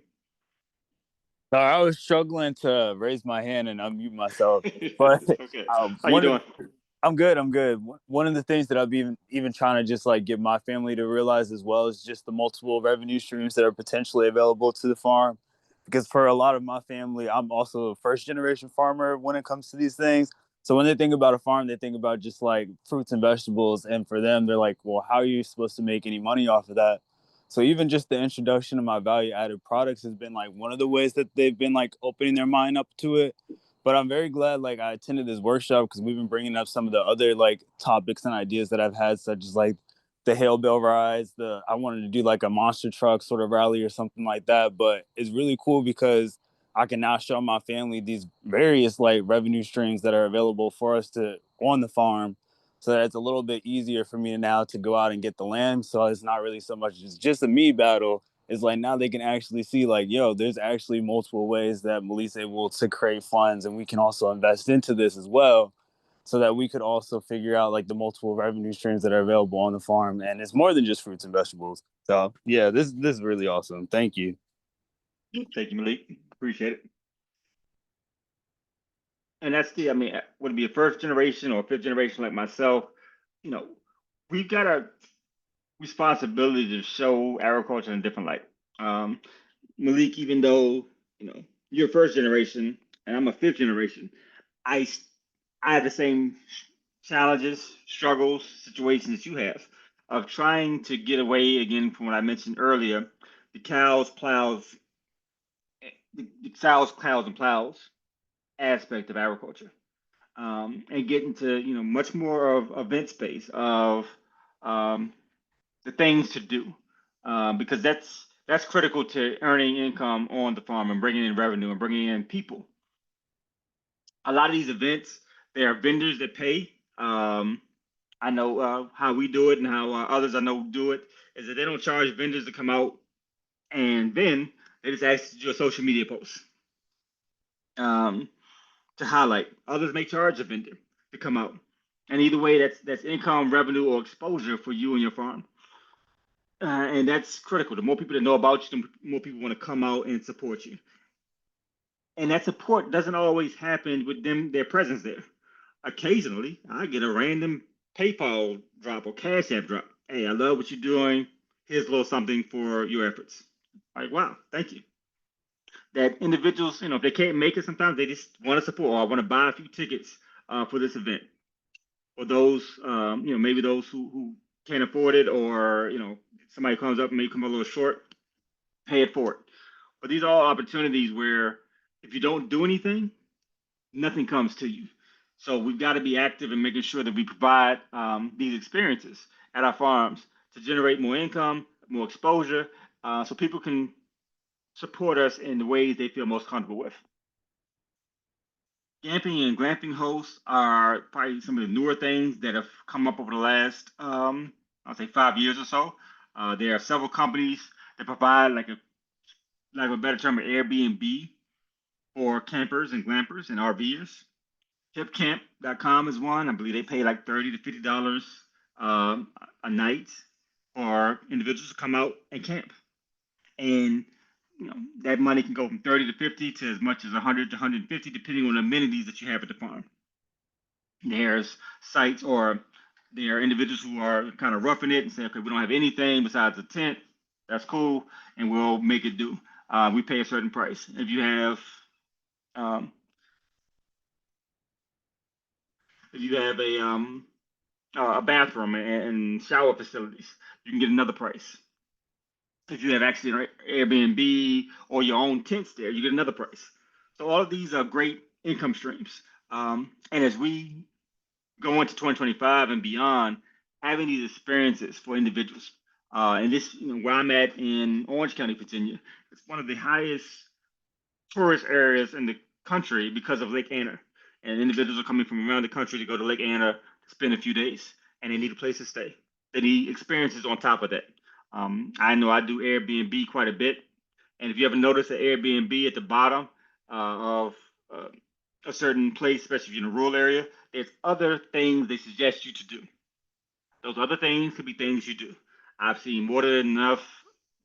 Sorry, I was struggling to raise my hand and unmute myself, but It's okay. How you one of doing? I'm good. I'm good. One of the things that I've even trying to just like get my family to realize as well is just the multiple revenue streams that are potentially available to the farm. Because for a lot of my family, I'm also a first generation farmer when it comes to these things. So when they think about a farm, they think about just like fruits and vegetables. And for them, they're like, well, how are you supposed to make any money off of that? So even just the introduction of my value added products has been like one of the ways that they've been like opening their mind up to it. But I'm very glad like I attended this workshop because we've been bringing up some of the other like topics and ideas that I've had, such as like the hail bale rides. I wanted to do like a monster truck sort of rally or something like that. But it's really cool because I can now show my family these various like revenue streams that are available for us to on the farm, so that it's a little bit easier for me now to go out and get the land. So it's not really so much just a me battle. It's like now they can actually see like, yo, there's actually multiple ways that Melissa able to create funds, and we can also invest into this as well, so that we could also figure out like the multiple revenue streams that are available on the farm. And it's more than just fruits and vegetables. So yeah, this is really awesome. Thank you. Thank you, Malik. Appreciate it. And that's would it be a first generation or fifth generation like myself? You know, we've got a responsibility to show agriculture in a different light. Um, Malik, even though you're first generation and I'm a fifth generation, I I have the same challenges, struggles, situations that you have of trying to get away again from what I mentioned earlier, the cows, plows, the cows, plows, and plows aspect of agriculture, and get into much more of event space of um, the things to do, because that's critical to earning income on the farm and bringing in revenue and bringing in people. A lot of these events, there are vendors that pay. I know how we do it and how others I know do it is that they don't charge vendors to come out, and then they just ask you to do a social media post to highlight. Others may charge a vendor to come out, and either way, that's income, revenue, or exposure for you and your farm. And that's critical. The more people that know about you, the more people want to come out and support you. And that support doesn't always happen with their presence there. Occasionally, I get a random PayPal drop or Cash App drop. Hey, I love what you're doing. Here's a little something for your efforts. Like, wow, thank you. That individuals, if they can't make it, sometimes they just want to support. Or I want to buy a few tickets for this event. Or those, maybe those who can't afford it, or somebody comes up and may come a little short, pay it forward. But these are all opportunities where if you don't do anything, nothing comes to you. So we've got to be active in making sure that we provide these experiences at our farms to generate more income, more exposure, so people can support us in the ways they feel most comfortable with. Camping and glamping hosts are probably some of the newer things that have come up over the last, I'll say 5 years or so. There are several companies that provide like a better term, an Airbnb for campers and glampers and RVers. Hipcamp.com is one. I believe they pay like $30 to $50 a night for individuals to come out and camp. And that money can go from 30 to 50 to as much as 100 to 150, depending on the amenities that you have at the farm. There's sites, or there are individuals who are kind of roughing it and say, okay, we don't have anything besides a tent. That's cool, and we'll make it do. We pay a certain price. If you have a bathroom and shower facilities, you can get another price. If you have actually an Airbnb or your own tents there, you get another price. So all of these are great income streams. And as we go into 2025 and beyond, having these experiences for individuals, and this, where I'm at in Orange County, Virginia, it's one of the highest tourist areas in the country because of Lake Anna. And individuals are coming from around the country to go to Lake Anna to spend a few days, and they need a place to stay. They need experiences on top of that. I know I do Airbnb quite a bit, and if you ever notice an Airbnb at the bottom of a certain place, especially if you're in a rural area, there's other things they suggest you to do. Those other things could be things you do. I've seen more than enough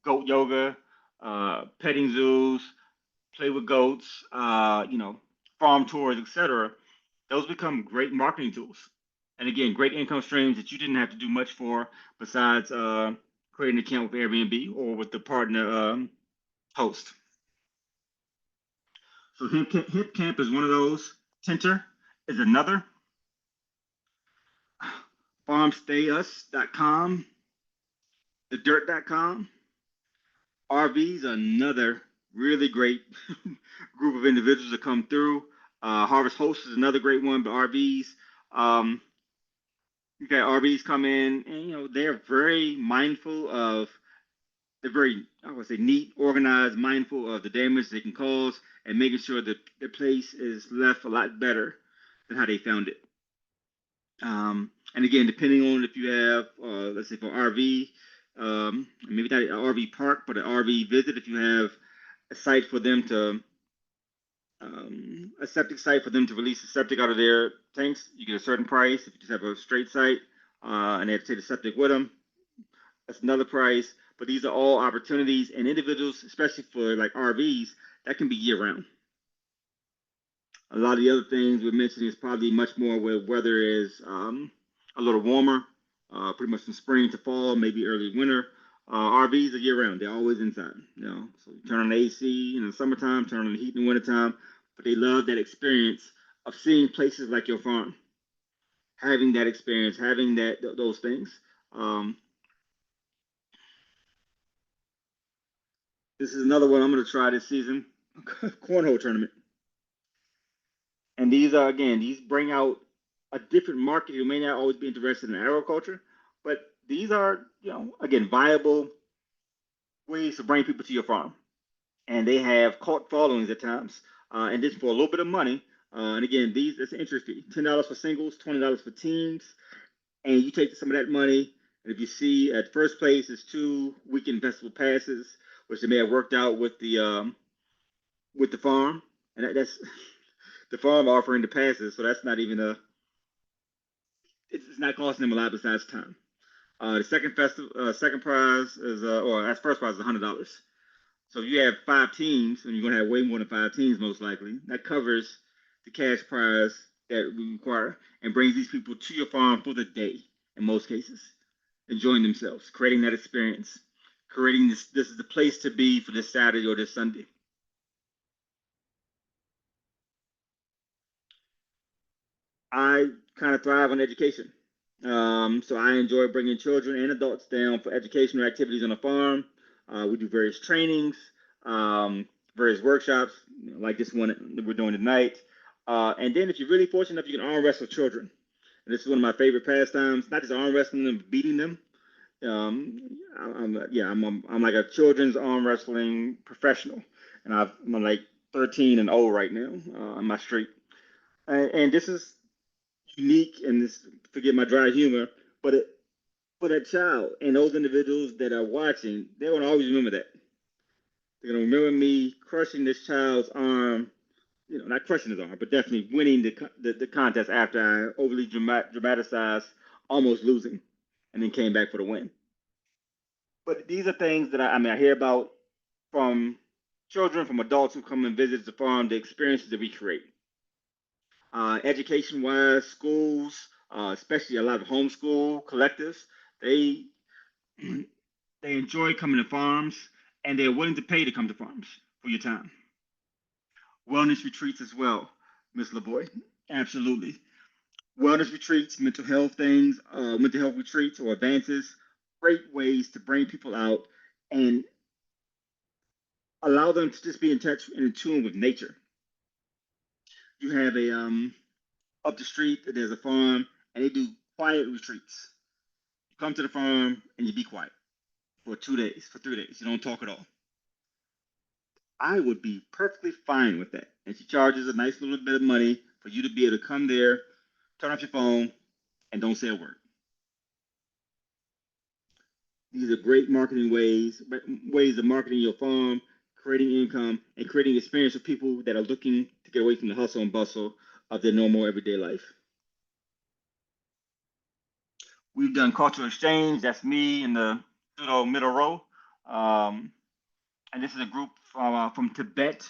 goat yoga, petting zoos, play with goats, farm tours, etc. Those become great marketing tools. And again, great income streams that you didn't have to do much for besides creating an account with Airbnb or with the partner host. So Hipcamp is one of those. Tenter is another. Farmstayus.com, thedirt.com. RVs, another really great group of individuals that come through. Harvest Host is another great one, but RVs, you got RVs come in, and they're very mindful of, they're very, I would say, neat, organized, mindful of the damage they can cause, and making sure that their place is left a lot better than how they found it. And again, depending on if you have, let's say for RV, maybe not an RV park, but an RV visit, if you have a site for them to, a septic site for them to release the septic out of their tanks, you get a certain price. If you just have a straight site and they have to take the septic with them, that's another price. But these are all opportunities, and individuals, especially for like RVs, that can be year round. A lot of the other things we're mentioning is probably much more where weather is a little warmer, pretty much from spring to fall, maybe early winter. RVs are year round; they're always inside. So you turn on the AC in the summertime, turn on the heat in the wintertime. But they love that experience of seeing places like your farm, having that experience, having those things. This is another one I'm going to try this season: cornhole tournament. And these bring out a different market who may not always be interested in agriculture, but these are, again, viable ways to bring people to your farm. And they have cult followings at times. And this for a little bit of money. And again, it's an entry fee: $10 for singles, $20 for teams. And you take some of that money, and if you see at first place is 2 weekend festival passes, which they may have worked out with the farm, and that's the farm offering the passes, so that's not even it's not costing them a lot besides time. The second prize is or that's first prize is $100. So if you have 5 teams, and you're gonna have way more than 5 teams most likely, that covers the cash prize that we require and brings these people to your farm for the day in most cases, enjoying themselves, creating that experience, creating this is the place to be for this Saturday or this Sunday. I kind of thrive on education. So I enjoy bringing children and adults down for educational activities on the farm. We do various trainings, various workshops, like this one that we're doing tonight. And then if you're really fortunate enough, you can arm wrestle children. And this is one of my favorite pastimes, not just arm wrestling them, beating them. I'm like a children's arm wrestling professional. And I'm like 13 and old right now on my street. And this is unique, and this, forget my dry humor, but for that child and those individuals that are watching, they're gonna always remember that. They're gonna remember me crushing this child's arm, not crushing his arm, but definitely winning the contest after I overly dramatized almost losing, and then came back for the win. But these are things that I hear about from children, from adults who come and visit the farm, the experiences that we create. Education-wise, schools, especially a lot of homeschool collectives, they they enjoy coming to farms, and they're willing to pay to come to farms for your time. Wellness retreats as well, Miss LaBoy. Absolutely. Wellness retreats, mental health retreats or advances, great ways to bring people out and allow them to just be in touch and in tune with nature. You have up the street, there's a farm, and they do quiet retreats. You come to the farm and you be quiet for 2 days, for 3 days. You don't talk at all. I would be perfectly fine with that. And she charges a nice little bit of money for you to be able to come there, turn off your phone, and don't say a word. These are great marketing ways of marketing your farm, creating income, and creating experience for people that are looking to get away from the hustle and bustle of their normal everyday life. We've done cultural exchange. That's me in the pseudo middle row. And this is a group from Tibet,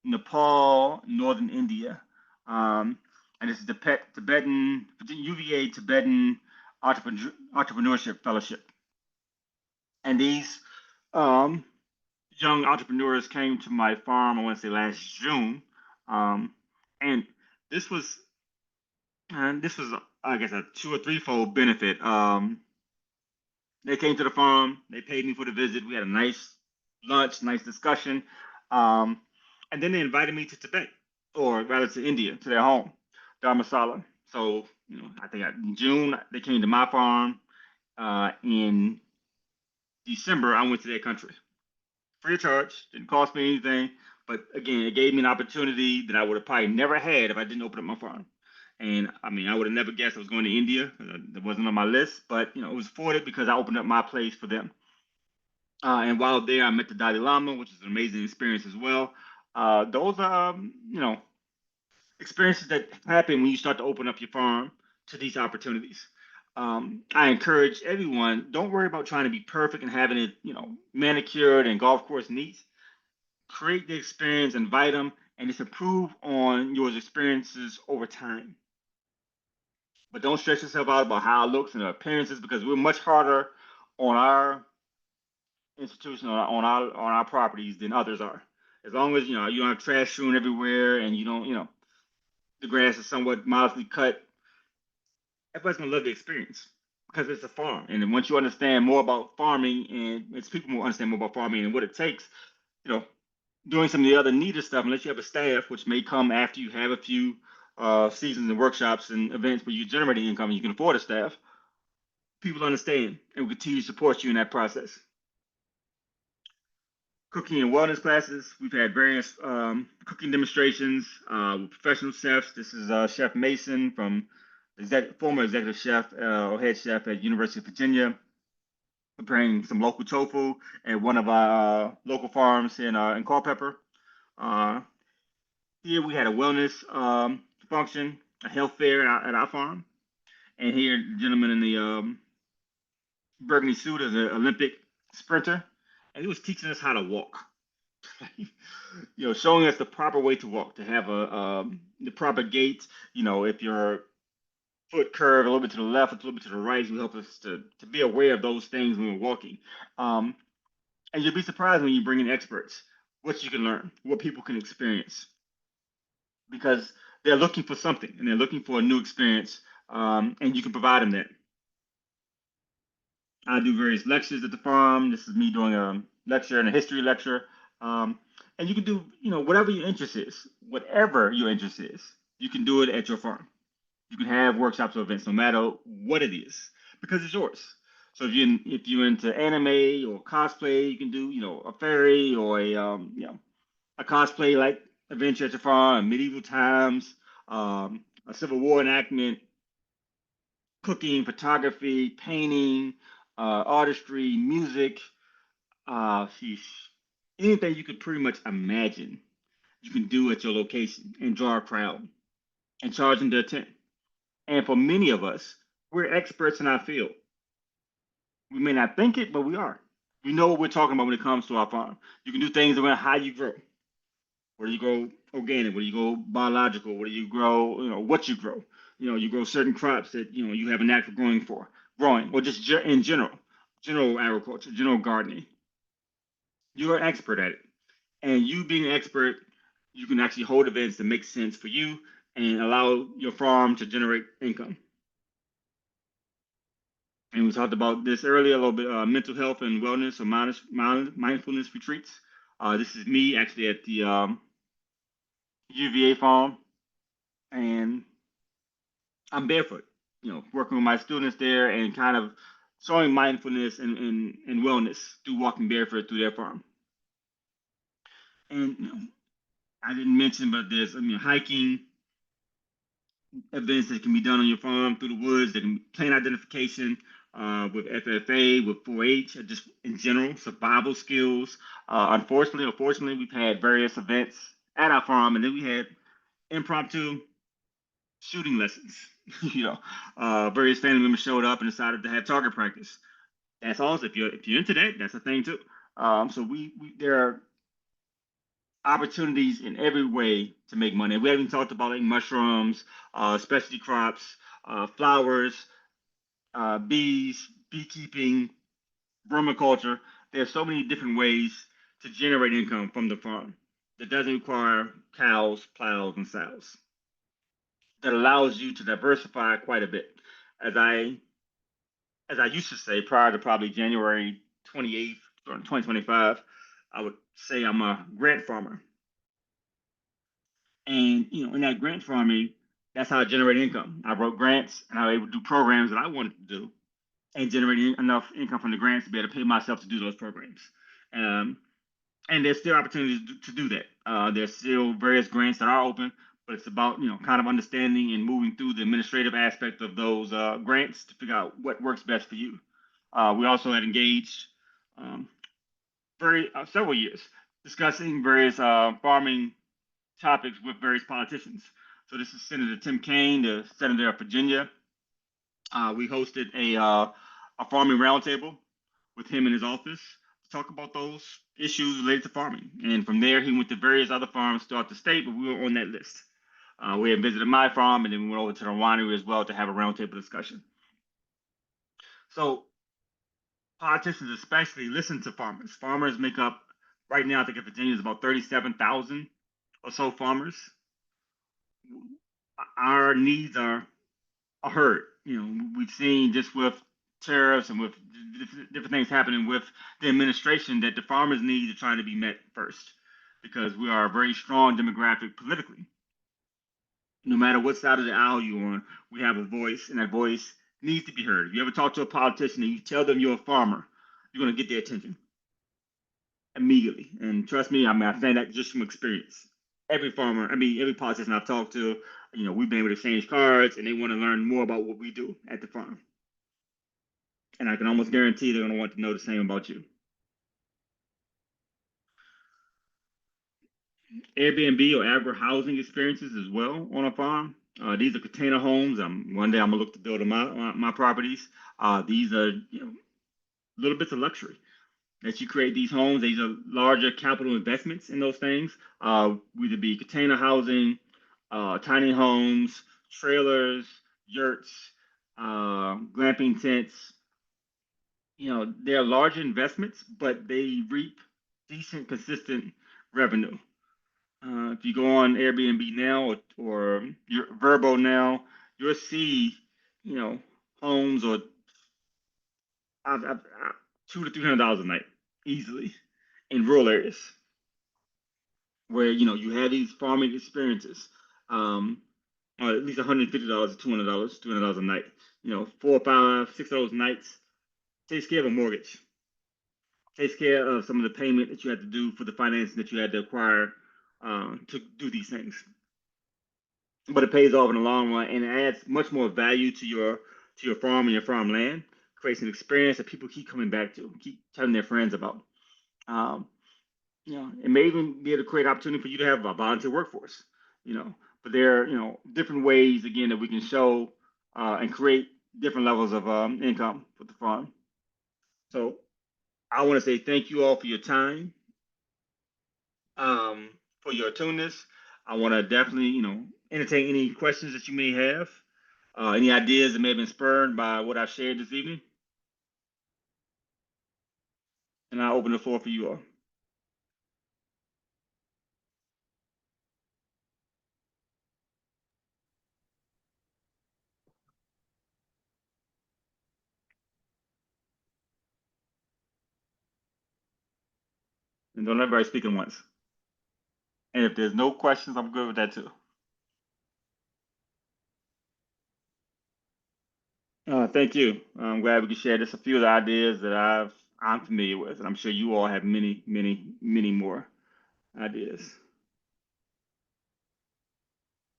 Nepal, northern India. And this is the Tibetan, UVA Tibetan Entrepreneurship Fellowship. And these young entrepreneurs came to my farm, I want to say last June. And this was, I guess, a 2 or 3-fold benefit. They came to the farm. They paid me for the visit. We had a nice lunch, nice discussion. And then they invited me to Tibet, or rather to India, to their home, Dharamsala. So, I think in June, they came to my farm. In December, I went to their country. Free of charge, didn't cost me anything. But again, it gave me an opportunity that I would have probably never had if I didn't open up my farm. And I would have never guessed I was going to India. That wasn't on my list, but it was afforded because I opened up my place for them. And while there, I met the Dalai Lama, which is an amazing experience as well. Those are, experiences that happen when you start to open up your farm to these opportunities. I encourage everyone, don't worry about trying to be perfect and having it, manicured and golf course neat. Create the experience, invite them, and just improve on your experiences over time. But don't stress yourself out about how it looks and the appearances, because we're much harder on our institution, on our properties than others are. As long as you don't have trash strewn everywhere, and you don't, the grass is somewhat mildly cut, everybody's gonna love the experience because it's a farm. And then once you understand more about farming, and it's people who understand more about farming and what it takes, doing some of the other neater stuff, unless you have a staff, which may come after you have a few seasons and workshops and events where you're generating income and you can afford a staff, people understand and will continue to support you in that process. cooking and wellness classes. We've had various cooking demonstrations with professional chefs. This is Chef Mason from former executive chef or head chef at University of Virginia, preparing some local tofu at one of our local farms in Culpeper. Uh, Here we had a wellness function, a health fair at our farm, and here the gentleman in the burgundy suit is an Olympic sprinter, and he was teaching us how to walk. Showing us the proper way to walk, to have the proper gait. If your foot curve a little bit to the left, a little bit to the right, it will help us to be aware of those things when we're walking. And you'll be surprised when you bring in experts, what you can learn, what people can experience, because they're looking for something and they're looking for a new experience, and you can provide them that. I do various lectures at the farm. This is me doing a lecture and a history lecture. And you can do, whatever your interest is, whatever your interest is, you can do it at your farm. You can have workshops or events, no matter what it is, because it's yours. So if you're into anime or cosplay, you can do, a fairy or a cosplay like adventure at your farm, medieval times, a Civil War enactment, cooking, photography, painting, artistry, music, sheesh, anything you could pretty much imagine, you can do at your location and draw a crowd and charge them to attend. And for many of us, we're experts in our field. We may not think it, but we are. We know what we're talking about when it comes to our farm. You can do things around how you grow. Where do you grow organic? Where do you grow biological? Where do you grow, what you grow? You grow certain crops that, you have a knack for growing, or just in general agriculture, general gardening. You're an expert at it. And you being an expert, you can actually hold events that make sense for you and allow your farm to generate income. And we talked about this earlier a little bit, mental health and wellness or mindfulness retreats. This is me actually at the UVA farm, and I'm barefoot, working with my students there and kind of showing mindfulness and wellness through walking barefoot through their farm. And I didn't mention, but there's hiking events that can be done on your farm through the woods. There can be plant identification with FFA, with 4-H, just in general, survival skills. Unfortunately, we've had various events at our farm, and then we had impromptu shooting lessons. Various family members showed up and decided to have target practice. That's also, if you're into that, that's a thing too. So we there are opportunities in every way to make money. We haven't talked about like mushrooms, specialty crops, flowers, bees, beekeeping, vermiculture. There's so many different ways to generate income from the farm that doesn't require cows, plows, and sows. That allows you to diversify quite a bit. As I used to say prior to probably January 28th, 2025, I would say I'm a grant farmer. And in that grant farming, that's how I generate income. I wrote grants and I was able to do programs that I wanted to do and generate enough income from the grants to be able to pay myself to do those programs. Um, and there's still opportunities to do that. There's still various grants that are open, but it's about kind of understanding and moving through the administrative aspect of those grants to figure out what works best for you. We also had engaged um, several years discussing various farming topics with various politicians. So this is Senator Tim Kaine, the senator of Virginia. We hosted a farming roundtable with him in his office to talk about those issues related to farming. And from there, he went to various other farms throughout the state, but we were on that list. We had visited my farm, and then we went over to the winery as well to have a roundtable discussion. So politicians especially listen to farmers. Farmers make up, right now, I think in Virginia is about 37,000 or so farmers. Our needs are heard. We've seen just with tariffs and with different things happening with the administration that the farmers' needs are trying to be met first, because we are a very strong demographic politically. No matter what side of the aisle you're on, we have a voice, and that voice needs to be heard. If you ever talk to a politician and you tell them you're a farmer, you're going to get their attention. immediately. And trust me, I mean, I say that just from experience. Every farmer, I mean, every politician I've talked to, we've been able to exchange cards, and they want to learn more about what we do at the farm. And I can almost guarantee they're going to want to know the same about you. Airbnb or agri housing experiences as well on a farm. These are container homes. One day I'm gonna look to build them out on my properties. These are little bits of luxury that you create these homes. These are larger capital investments in those things. Whether be container housing, tiny homes, trailers, yurts, glamping tents. They're large investments, but they reap decent, consistent revenue. If you go on Airbnb now or your Verbo now, you'll see, homes or I've $200 to $300 a night easily in rural areas where you have these farming experiences, or at least $150 to $200 a night. 4, 5, 6 of those nights takes care of a mortgage, takes care of some of the payment that you had to do for the financing that you had to acquire to do these things. But it pays off in the long run, and it adds much more value to your farm and your farmland. Creates an experience that people keep coming back to, keep telling their friends about. It may even be able to create opportunity for you to have a volunteer workforce. But there are different ways again that we can show and create different levels of income with the farm. So I want to say thank you all for your time, for your attudeness. I want to definitely entertain any questions that you may have. Any ideas that may have been spurred by what I've shared this evening? And I'll open the floor for you all. And don't let everybody speak at once. And if there's no questions, I'm good with that too. Thank you. I'm glad we could share just a few of the ideas that I'm familiar with, and I'm sure you all have many, many, many more ideas.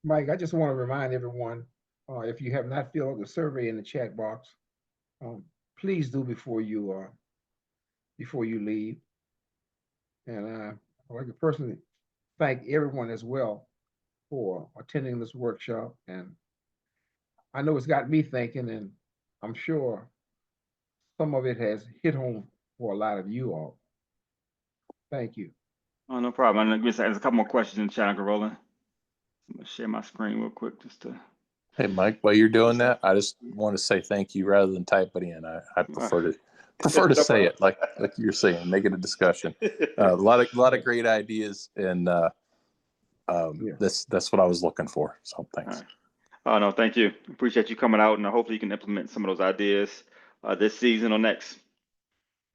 Mike, I just want to remind everyone, if you have not filled the survey in the chat box, please do before you leave. And I'd like to personally thank everyone as well for attending this workshop. And I know it's got me thinking, and I'm sure some of it has hit home for a lot of you all. Thank you. Oh, no problem. There's a couple more questions in the chat, Uncle Roland. I'm gonna share my screen real quick just to. Hey, Mike, while you're doing that, I just want to say thank you rather than type it in. I prefer to say it like you're saying, make it a discussion. A lot of great ideas, and that's what I was looking for. So thanks. Right. Oh no, thank you. Appreciate you coming out, and hopefully you can implement some of those ideas this season or next.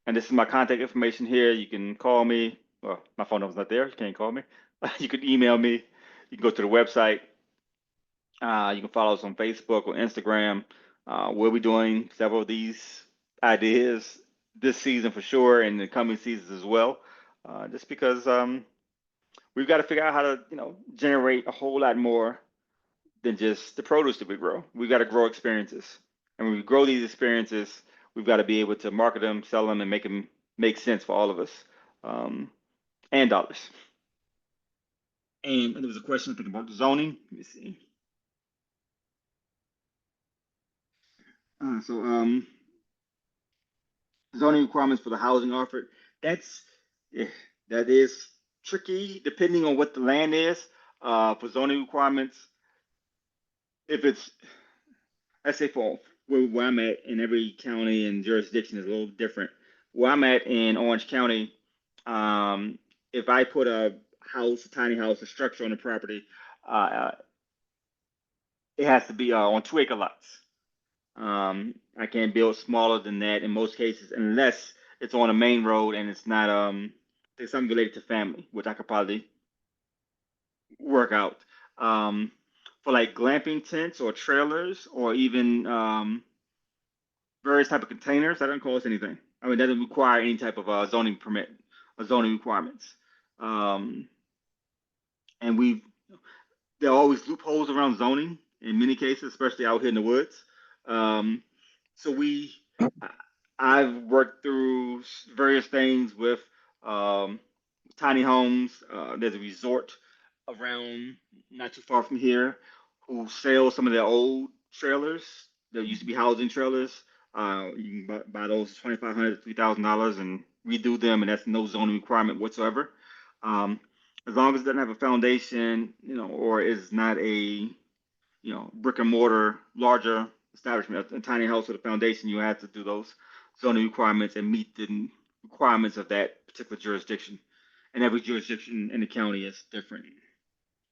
And this is my contact information here. You can call me. Well, my phone number's not there. You can't call me. You can email me. You can go to the website. You can follow us on Facebook or Instagram. We'll be doing several of these ideas this season for sure, and the coming seasons as well. Just because we've got to figure out how to, generate a whole lot more than just the produce that we grow. We've got to grow experiences, and when we grow these experiences, we've got to be able to market them, sell them, and make them make sense for all of us, and dollars. And there was a question I think about zoning. Let me see. Zoning requirements for the housing offered. That is tricky depending on what the land is. For zoning requirements, if it's, let's say for where I'm at, in every county and jurisdiction is a little different. Where I'm at in Orange County, if I put a tiny house, a structure on the property, it has to be on 2-acre lots. I can't build smaller than that in most cases, unless it's on a main road and it's not there's something related to family, which I could probably work out. For like glamping tents or trailers or even various type of containers, that doesn't cost anything. I mean, that doesn't require any type of zoning permit. zoning requirements. And there are always loopholes around zoning in many cases, especially out here in the woods. Um, so I've worked through various things with um, tiny homes. There's a resort around not too far from here who sells some of their old trailers. There used to be housing trailers. You can buy those $2,500 to $3,000 and redo them, and that's no zoning requirement whatsoever. Um, as long as it doesn't have a foundation, or is not a brick and mortar larger establishment, a tiny house with a foundation, you have to do those zoning requirements and meet the requirements of that particular jurisdiction. And every jurisdiction in the county is different,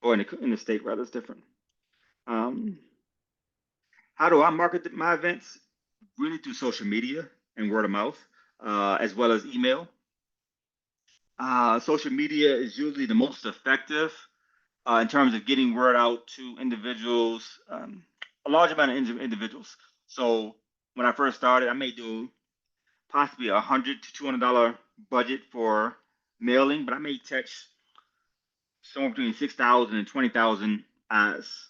or in the state rather is different. Um, how do I market my events? Really through social media and word of mouth, as well as email. Social media is usually the most effective in terms of getting word out to individuals, a large amount of individuals. So when I first started, I may do possibly $100 to $200 budget for mailing, but I may touch somewhere between 6,000 and 20,000 eyes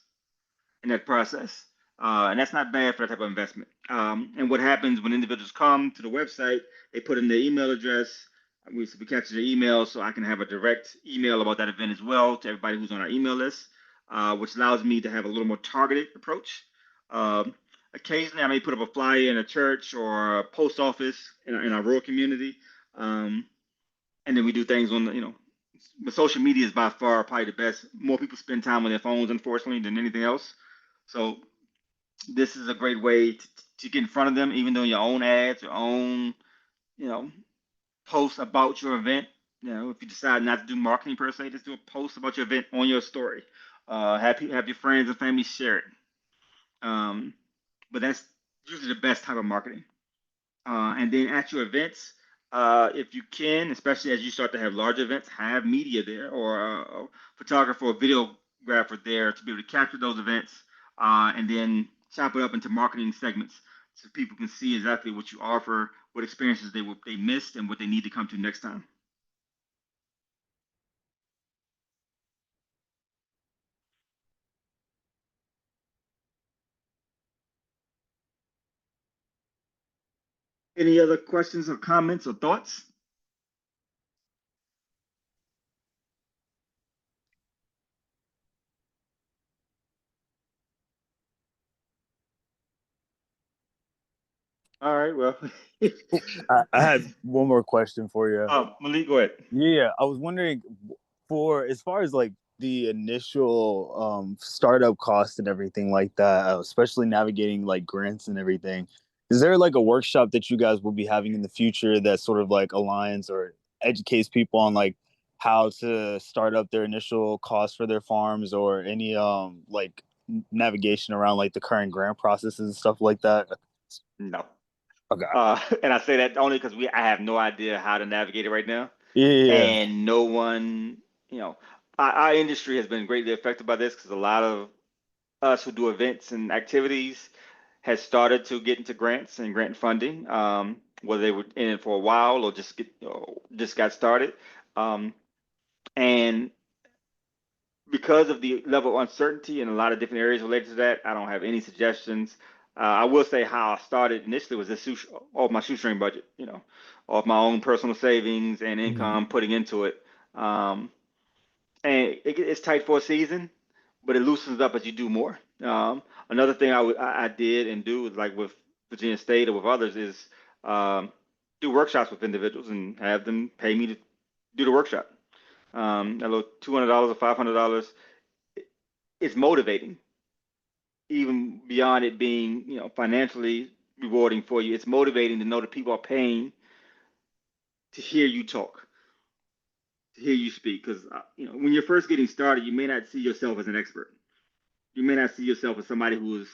in that process. And that's not bad for that type of investment. And what happens when individuals come to the website, they put in their email address. We capture their email so I can have a direct email about that event as well to everybody who's on our email list, which allows me to have a little more targeted approach. Occasionally, I may put up a flyer in a church or a post office in our rural community. And then we do things on but social media is by far probably the best. More people spend time on their phones, unfortunately, than anything else. So this is a great way to get in front of them, even though your own ads, your own, posts about your event. If you decide not to do marketing per se, just do a post about your event on your story. Have your friends and family share it. But that's usually the best type of marketing. And then at your events, if you can, especially as you start to have large events, have media there or a photographer or videographer there to be able to capture those events and then chop it up into marketing segments so people can see exactly what you offer, what experiences they missed, and what they need to come to next time. Any other questions or comments or thoughts? All right, well, I had one more question for you. Malik, go ahead. Yeah, I was wondering, for as far as like the initial startup cost and everything like that, especially navigating like grants and everything, is there like a workshop that you guys will be having in the future that sort of like aligns or educates people on like how to start up their initial costs for their farms, or any like navigation around like the current grant processes and stuff like that? No. Okay. And I say that only because I have no idea how to navigate it right now. Yeah. And no one, our industry has been greatly affected by this because a lot of us who do events and activities has started to get into grants and grant funding, whether they were in it for a while or just got started. And because of the level of uncertainty in a lot of different areas related to that, I don't have any suggestions. I will say how I started initially was off my shoestring budget, off my own personal savings and income putting into it. And it's tight for a season, but it loosens up as you do more. Another thing I did and do like with Virginia State or with others is do workshops with individuals and have them pay me to do the workshop. A little $200 or $500 is motivating, even beyond it being financially rewarding for you. It's motivating to know that people are paying to hear you talk, to hear you speak. Because when you're first getting started, you may not see yourself as an expert. You may not see yourself as somebody who is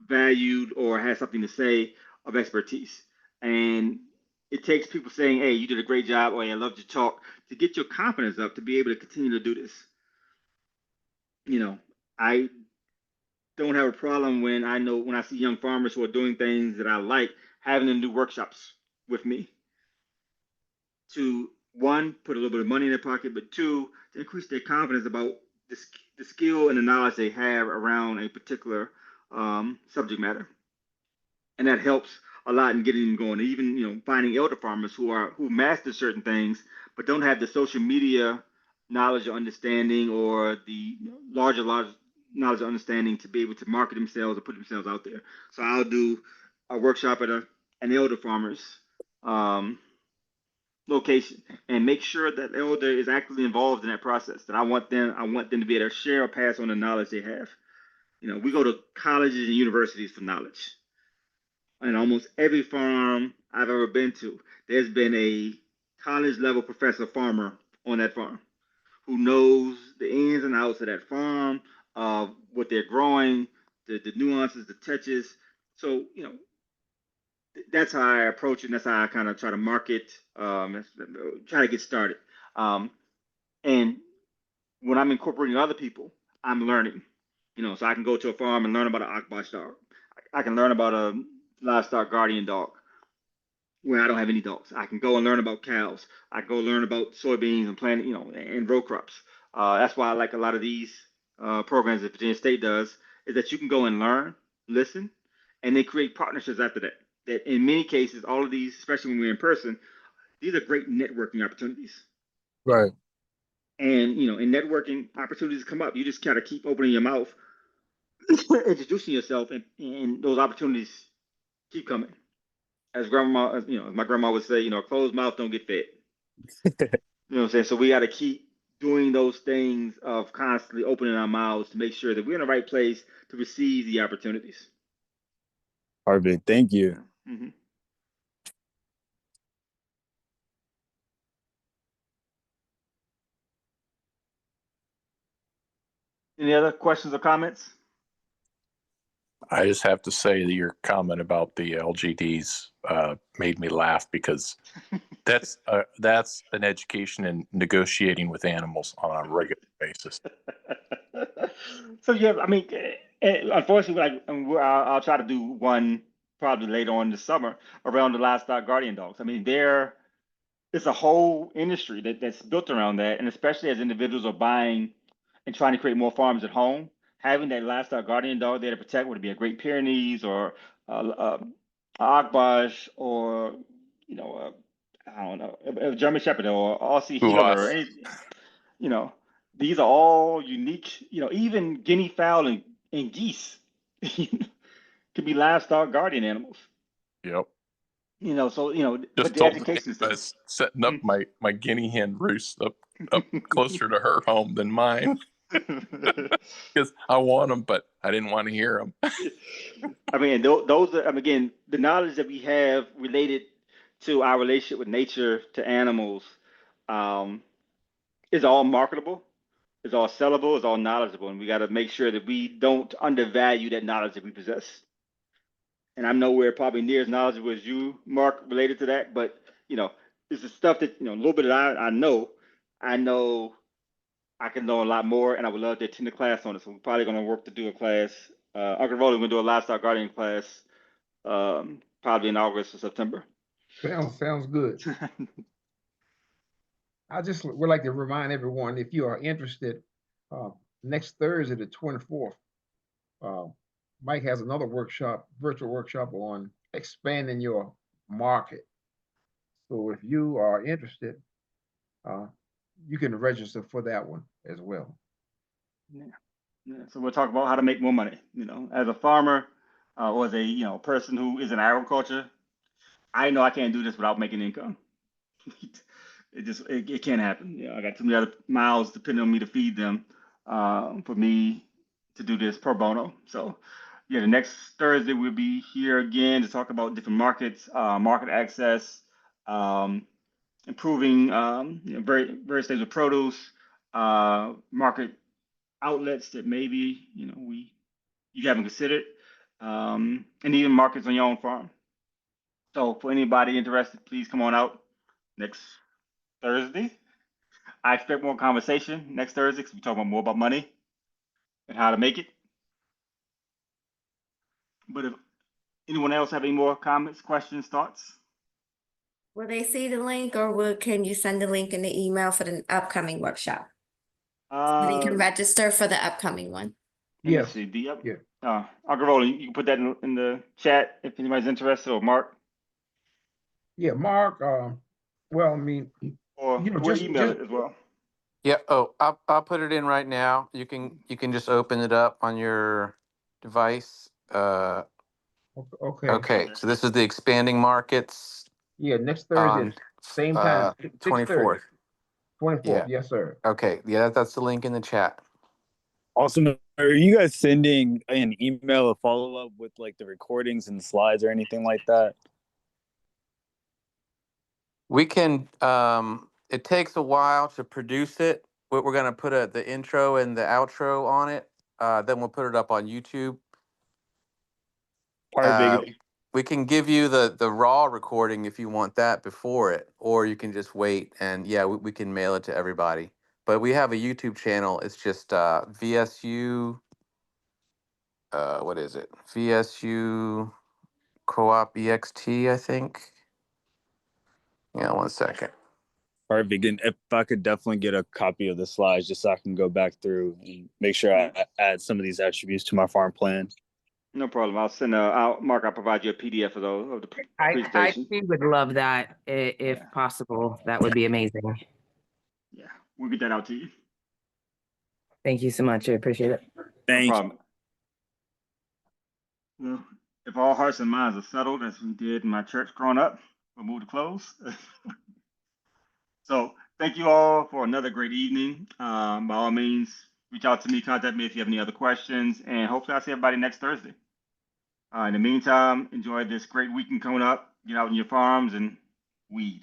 valued or has something to say of expertise. And it takes people saying, "Hey, you did a great job," or "Hey, I loved your talk," to get your confidence up to be able to continue to do this. I don't have a problem when I see young farmers who are doing things that I like, having them do workshops with me to one, put a little bit of money in their pocket, but two, to increase their confidence about the skill and the knowledge they have around a particular subject matter. And that helps a lot in getting them going. Even finding elder farmers who master certain things but don't have the social media knowledge or understanding, or the larger knowledge or understanding to be able to market themselves or put themselves out there. So I'll do a workshop at an elder farmers um, location and make sure that elder is actively involved in that process. That I want them to be able to share or pass on the knowledge they have. We go to colleges and universities for knowledge. And almost every farm I've ever been to, there's been a college level professor farmer on that farm who knows the ins and outs of that farm, of what they're growing, the nuances, the touches. So, that's how I approach it, and that's how I kind of try to market, try to get started. And when I'm incorporating other people, I'm learning. So I can go to a farm and learn about an Akbash dog. I can learn about a livestock guardian dog where I don't have any dogs. I can go and learn about cows. I can go learn about soybeans and plant, and row crops. That's why I like a lot of these programs that Virginia State does, is that you can go and learn, listen, and then create partnerships after that. That in many cases, all of these, especially when we're in person, these are great networking opportunities. Right. And in networking, opportunities come up. You just kind of keep opening your mouth, introducing yourself, and those opportunities keep coming. As my grandma would say, a closed mouth don't get fed. You know what I'm saying? So we got to keep doing those things of constantly opening our mouths to make sure that we're in the right place to receive the opportunities. Perfect. Thank you. Yeah. Mm-hmm. Any other questions or comments? I just have to say that your comment about the LGDs made me laugh, because that's an education in negotiating with animals on a regular basis. So yeah, I mean, unfortunately, I'll try to do one probably later on this summer around the livestock guardian dogs. I mean, it's a whole industry that's built around that, and especially as individuals are buying and trying to create more farms at home, having that livestock guardian dog there to protect, would it be a Great Pyrenees or Akbash, or I don't know, a German Shepherd or Aussie Healer or any, you know, these are all unique. Even guinea fowl and geese could be livestock guardian animals. Yep. So but Just the told the education neighbor I system. was setting up my guinea hen roost up closer to her home than mine, because I want them, but I didn't want to hear them. I mean, those are, again, the knowledge that we have related to our relationship with nature, to animals, is all marketable, is all sellable, is all knowledgeable, and we got to make sure that we don't undervalue that knowledge that we possess. And I'm nowhere probably near as knowledgeable as you, Mark, related to that, but it's the stuff that a little bit that I know. I know I can know a lot more, and I would love to attend a class on it. So we're probably going to work to do a class. Uncle Rolly, we're going to do a livestock guardian class, probably in August or September. Sounds good. I just would like to remind everyone, if you are interested, next Thursday, the 24th, Mike has another virtual workshop on expanding your market. So if you are interested, you can register for that one as well. Yeah. So we'll talk about how to make more money. As a farmer, or as a person who is in agriculture, I know I can't do this without making income. It can't happen. I got too many other mouths depending on me to feed them, for me to do this pro bono. So yeah, the next Thursday we'll be here again to talk about different markets, market access, improving various things with produce, market outlets that maybe you haven't considered, and even markets on your own farm. So for anybody interested, please come on out next Thursday. I expect more conversation next Thursday because we talk more about money and how to make it. But if anyone else have any more comments, questions, thoughts? Will they see the link or can you send the link in the email for the upcoming workshop? So they can register for the upcoming one. Let me Yes, see. yeah. Uncle Roland, you can put that in the chat if anybody's interested, or Mark, Yeah, Mark, well, I mean, or you know, we'll just, email it as well. Yeah. Oh, I'll put it in right now. You can just open it up on your device. okay. Okay. So this is the expanding markets Yeah, next Thursday, on same time, 6:30. 24th. 24th, Yeah. yes, sir. Okay. Yeah, that's the link in the chat. Awesome. Are you guys sending an email, a follow up with like the recordings and slides or anything like that? We can. It takes a while to produce it. We're gonna put the intro and the outro on it. Then we'll put it up on YouTube. Perfect. We can give you the raw recording if you want that before it, or you can just wait and yeah, we can mail it to everybody. But we have a YouTube channel. It's just VSU. What is it? VSU Co-op EXT, I think. Yeah, 1 second. Perfect. And if I could definitely get a copy of the slides just so I can go back through and make sure I add some of these attributes to my farm plan. No problem. I'll send Mark, I'll provide you a PDF of the I presentation. would love that if possible. That would be amazing. Yeah, we'll get that out to you. Thank you so much. I appreciate it. No Thank you. problem. Well, if all hearts and minds are settled as we did in my church growing up, we'll move to close. So thank you all for another great evening. By all means, reach out to me, contact me if you have any other questions, and hopefully I'll see everybody next Thursday. In the meantime, enjoy this great weekend coming up. Get out in your farms and weed.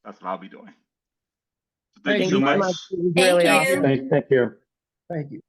That's what I'll be doing. So thank you Thank so you, much. Mike. It was Thank really you. awesome. Thank you. Thank you.